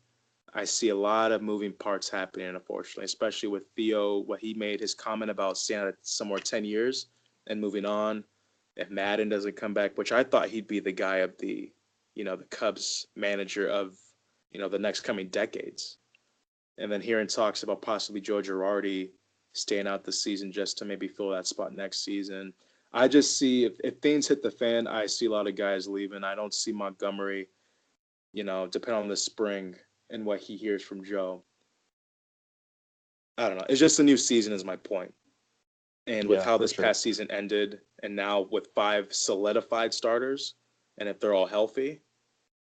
I see a lot of moving parts happening, unfortunately, especially with Theo, what he made his comment about staying at somewhere 10 years and moving on. If Madden doesn't come back, which I thought he'd be the guy of the Cubs manager of, the next coming decades. And then hearing talks about possibly Joe Girardi staying out the season just to maybe fill that spot next season. I just see if things hit the fan, I see a lot of guys leaving. I don't see Montgomery, depending on the spring and what he hears from Joe. I don't know. It's just a new season, is my point. And with Yeah, how for this sure. past season ended, and now with 5 solidified starters, and if they're all healthy,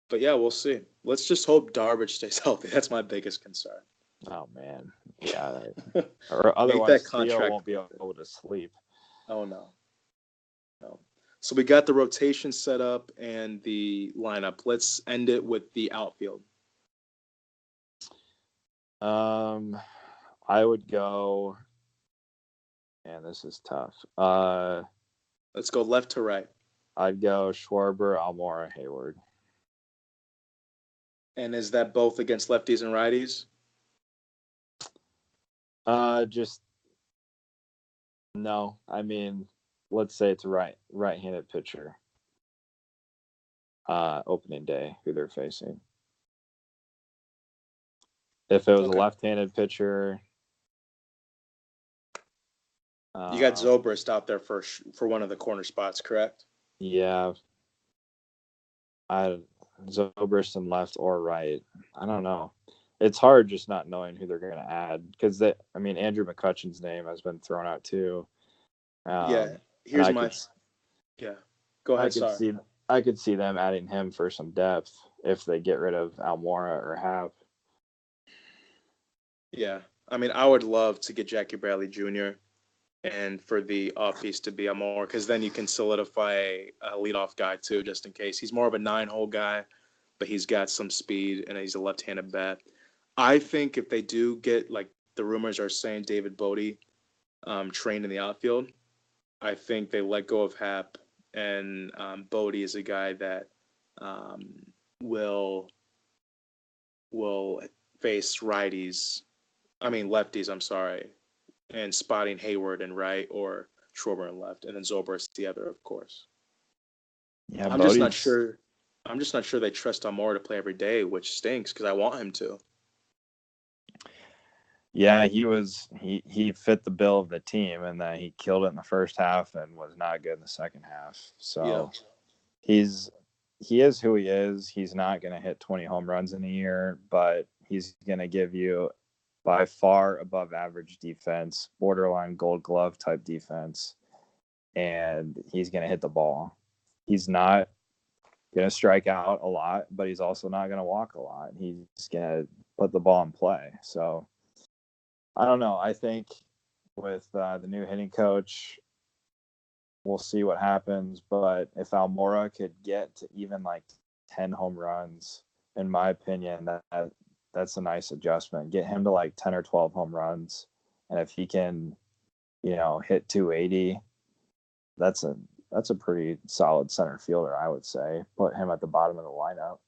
but yeah, we'll see. Let's just hope Darvish stays healthy. That's my biggest concern. Oh man, yeah. Or Make that otherwise, Theo contract won't be worth it. able to sleep. Oh no, no. So we got the rotation set up and the lineup. Let's end it with the outfield. Um, I would go. Man, this is tough. Let's go left to right. I'd go Schwarber, Almora, Hayward. And is that both against lefties and righties? Just no. I mean, let's say it's a right-handed pitcher. Opening day, who they're facing. If it was a Okay. left-handed pitcher, You got um, Zobrist out there for one of the corner spots, correct? Yeah, I Zobrist left or right. I don't know. It's hard just not knowing who they're going to add because Andrew McCutcheon's name has been thrown out too. Yeah, And here's my yeah. Go I ahead, could sorry. see I could see them adding him for some depth if they get rid of Almora or Hap. Yeah. I mean, I would love to get Jackie Bradley Jr. and for the off piece to be a more because then you can solidify a leadoff guy too, just in case. He's more of a 9-hole guy, but he's got some speed and he's a left-handed bat. I think if they do get like the rumors are saying David Bodie trained in the outfield, I think they let go of Hap and Bodie is a guy that um, will will face righties. I mean lefties. I'm sorry, and spotting Hayward in right or Schwarber in left, and then Zobrist the other, of course. Yeah, I'm just not Bodie's. sure. I'm just not sure they trust Amora to play every day, which stinks because I want him to. Yeah, he fit the bill of the team, and that he killed it in the first half and was not good in the second half. Yeah, So he's he is who he is. He's not going to hit 20 home runs in a year, but he's going to give you by far above average defense, borderline Gold Glove type defense, and he's going to hit the ball. He's not going to strike out a lot, but he's also not going to walk a lot. He's going to put the ball in play. So I don't know. I think with the new hitting coach, we'll see what happens. But if Almora could get to even like 10 home runs, in my opinion, that's a nice adjustment. Get him to like 10 or 12 home runs. And if he can, hit 280, that's a pretty solid center fielder, I would say. Put him at the bottom of the lineup.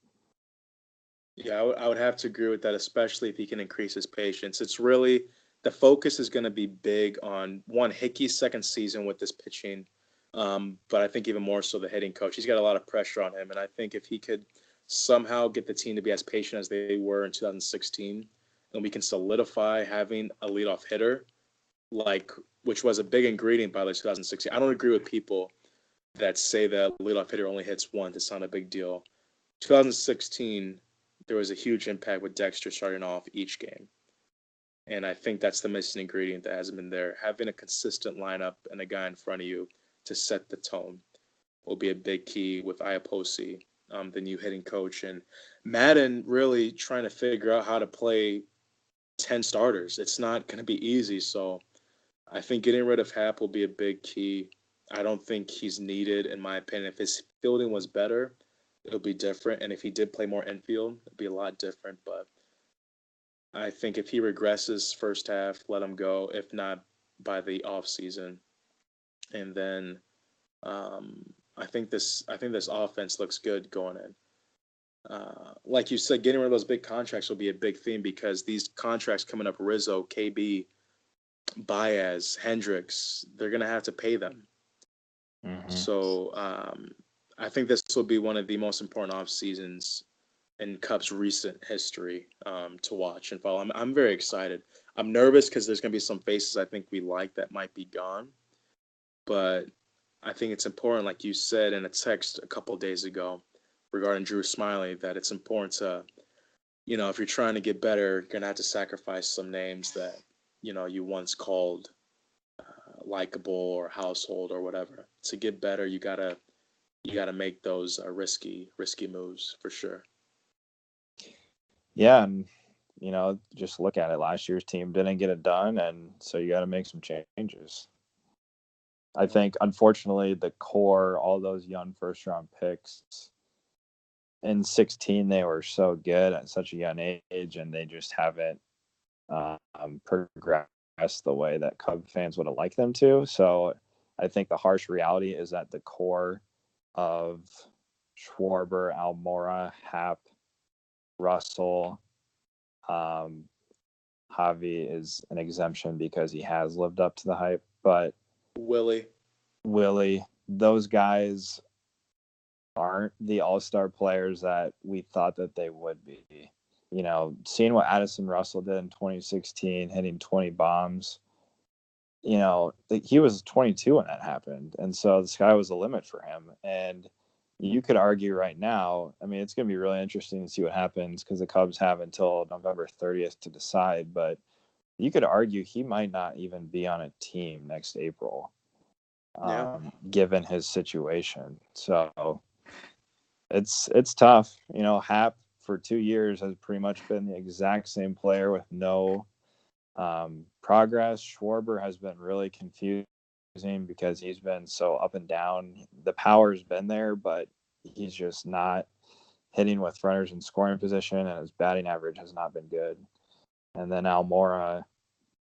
yeah, I would have to agree with that, especially if he can increase his patience. It's really the focus is going to be big on one Hickey's second season with this pitching, but I think even more so the hitting coach. He's got a lot of pressure on him, and I think if he could somehow get the team to be as patient as they were in 2016, and we can solidify having a leadoff hitter, like which was a big ingredient by like 2016. I don't agree with people that say that leadoff hitter only hits once. It's not a big deal. 2016, there was a huge impact with Dexter starting off each game. And I think that's the missing ingredient that hasn't been there. Having a consistent lineup and a guy in front of you to set the tone will be a big key with Iapoce, the new hitting coach, and Madden really trying to figure out how to play 10 starters. It's not going to be easy. So I think getting rid of Hap will be a big key. I don't think he's needed, in my opinion. If his fielding was better, it'll be different. And if he did play more infield, it'd be a lot different. But I think if he regresses first half, let him go. If not, by the off season, and then I think this offense looks good going in. Like you said, getting rid of those big contracts will be a big theme because these contracts coming up, Rizzo, KB, Baez, Hendricks, they're gonna have to pay them. Mm-hmm. So I think this will be one of the most important off seasons in Cubs' recent history to watch and follow. I'm very excited. I'm nervous because there's going to be some faces I think we like that might be gone, but I think it's important, like you said in a text a couple of days ago regarding Drew Smiley, that it's important to, if you're trying to get better, you're going to have to sacrifice some names that, you once called likable or household or whatever. To get better, you gotta make those risky moves for sure. Yeah, and just look at it. Last year's team didn't get it done, and so you got to make some changes. I think, unfortunately, the core, all those young first round picks in 16, they were so good at such a young age, and they just haven't progressed the way that Cub fans would have liked them to. So I think the harsh reality is that the core of Schwarber, Almora, Hap, Russell, um, Javi is an exemption because he has lived up to the hype. But Willie, Willie, those guys aren't the all-star players that we thought that they would be. Seeing what Addison Russell did in 2016, hitting 20 bombs, he was 22 when that happened, and so the sky was the limit for him. And you could argue right now, I mean, it's going to be really interesting to see what happens because the Cubs have until November 30th to decide, but you could argue he might not even be on a team next April, Yeah. given his situation. So it's tough. Hap for 2 years has pretty much been the exact same player with no progress. Schwarber has been really confusing because he's been so up and down. The power's been there, but he's just not hitting with runners in scoring position, and his batting average has not been good. And then Almora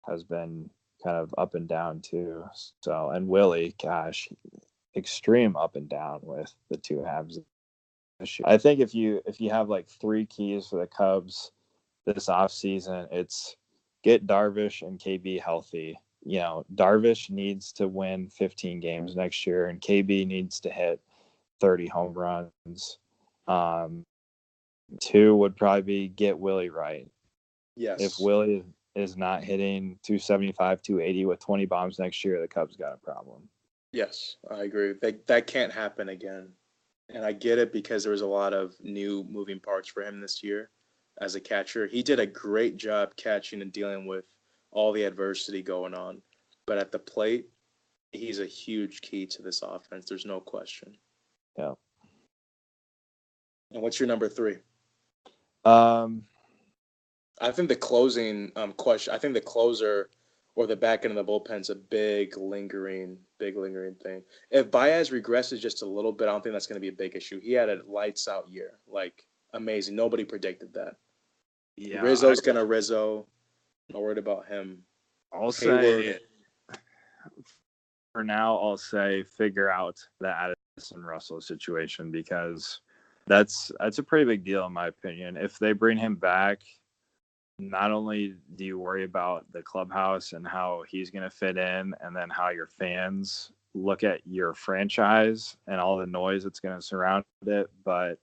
has been kind of up and down too. So, and Willie, gosh, extreme up and down with the two halves. I think if you have like three keys for the Cubs this offseason, it's get Darvish and KB healthy. Darvish needs to win 15 games next year, and KB needs to hit 30 home runs. Two would probably be get Willie right. If Yes. Willie is not hitting 275, 280 with 20 bombs next year, the Cubs got a problem. Yes, I agree. That can't happen again. And I get it because there was a lot of new moving parts for him this year as a catcher. He did a great job catching and dealing with all the adversity going on. But at the plate, he's a huge key to this offense. There's no question. Yeah. And what's your number three? Um, I think the closing question. I think the closer or the back end of the bullpen's a big lingering thing. If Baez regresses just a little bit, I don't think that's going to be a big issue. He had a lights out year, like amazing. Nobody predicted that. Rizzo's gonna Rizzo. Not worried about him. I'll Hayward. say for now, I'll say figure out the Addison Russell situation because that's a pretty big deal in my opinion. If they bring him back, not only do you worry about the clubhouse and how he's going to fit in, and then how your fans look at your franchise and all the noise that's going to surround it, but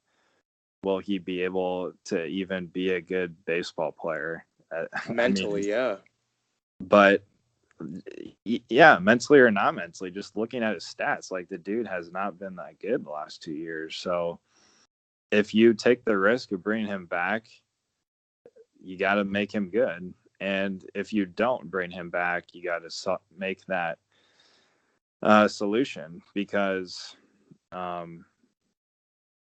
will he be able to even be a good baseball player? Mentally, yeah. But yeah, mentally or not mentally, just looking at his stats, like the dude has not been that good the last 2 years. So if you take the risk of bringing him back, you got to make him good. And if you don't bring him back, you got to make that solution because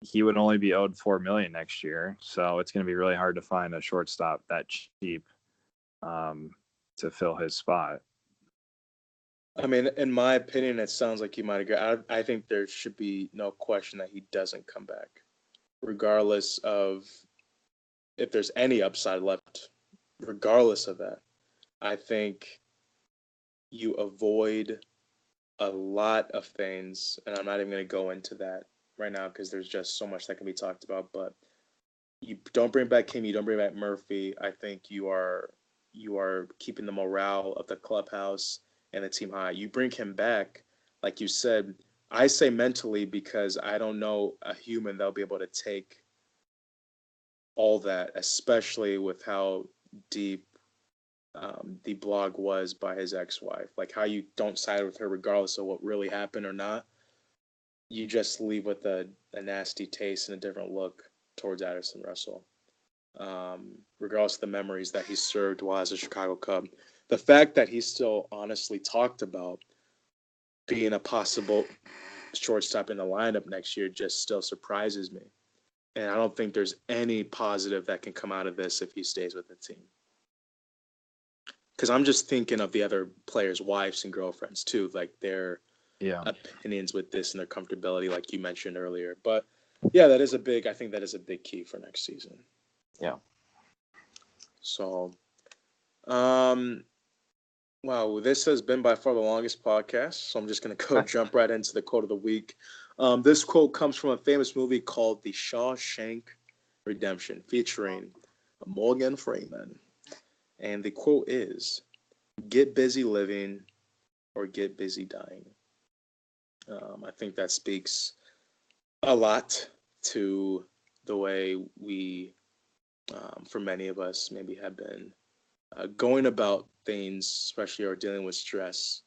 he would only be owed $4 million next year. So it's going to be really hard to find a shortstop that cheap to fill his spot. I mean, in my opinion, it sounds like you might agree. I think there should be no question that he doesn't come back, regardless of if there's any upside left. Regardless of that, I think you avoid a lot of things, and I'm not even going to go into that right now because there's just so much that can be talked about. But you don't bring back Kim, you don't bring back Murphy. I think you are keeping the morale of the clubhouse and the team high. You bring him back, like you said. I say mentally because I don't know a human that'll be able to take all that, especially with how deep the blog was by his ex-wife. Like how you don't side with her regardless of what really happened or not. You just leave with a nasty taste and a different look towards Addison Russell. Regardless of the memories that he served while as a Chicago Cub. The fact that he still honestly talked about being a possible shortstop in the lineup next year just still surprises me. And I don't think there's any positive that can come out of this if he stays with the team. Because I'm just thinking of the other players' wives and girlfriends too, like their opinions with this and their comfortability, like you mentioned earlier. But yeah, I think that is a big key for next season. Yeah. So, wow, this has been by far the longest podcast. So I'm just going to go jump right into the quote of the week. This quote comes from a famous movie called The Shawshank Redemption, featuring Morgan Freeman. And the quote is, "Get busy living or get busy dying." I think that speaks a lot to the way we, for many of us, maybe have been going about things, especially or dealing with stress,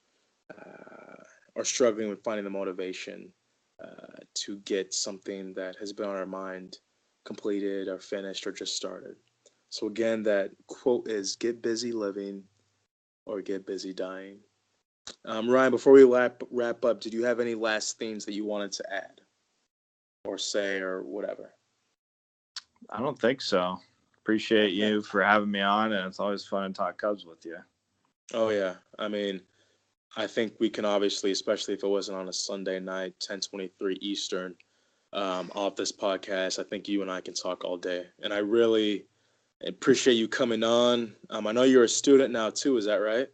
or struggling with finding the motivation to get something that has been on our mind completed or finished or just started. So again, that quote is "Get busy living or get busy dying." Ryan, before we wrap up, did you have any last things that you wanted to add or say or whatever? I don't think so. Appreciate Okay. you for having me on, and it's always fun to talk Cubs with you. Oh yeah. I mean, I think we can obviously, especially if it wasn't on a Sunday night, 10:23 Eastern, off this podcast. I think you and I can talk all day, and I really appreciate you coming on. I know you're a student now too. Is that right?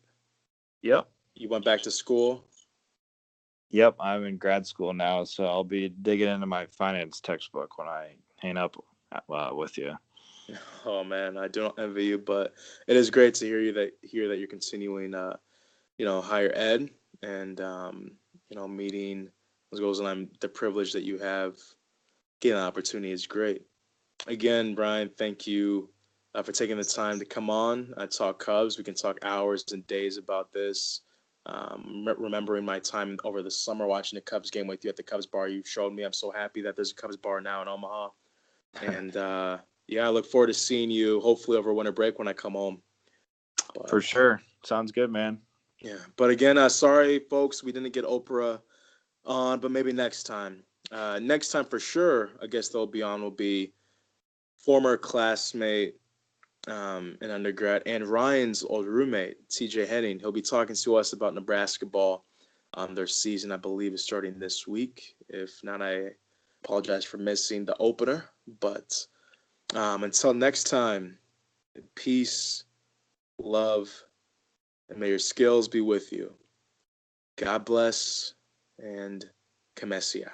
Yep. You went back to school. Yep. I'm in grad school now, so I'll be digging into my finance textbook when I hang up with you. Oh man, I don't envy you, but it is great to hear that you're continuing, higher ed and meeting those goals. And I'm the privilege that you have getting an opportunity is great. Again, Brian, thank you for taking the time to come on. Talk Cubs. We can talk hours and days about this. Remembering my time over the summer watching the Cubs game with you at the Cubs bar you showed me. I'm so happy that there's a Cubs bar now in Omaha. And yeah, I look forward to seeing you hopefully over winter break when I come home. For But sure. Sounds good, man. yeah, but again, sorry folks, we didn't get Oprah on, but maybe next time. Next time for sure, I guess they'll be on will be former classmate in undergrad and Ryan's old roommate, TJ Henning. He'll be talking to us about Nebraska ball. Their season, I believe, is starting this week. If not, I apologize for missing the opener. But until next time, peace, love, and may your skills be with you. God bless and Kamesia.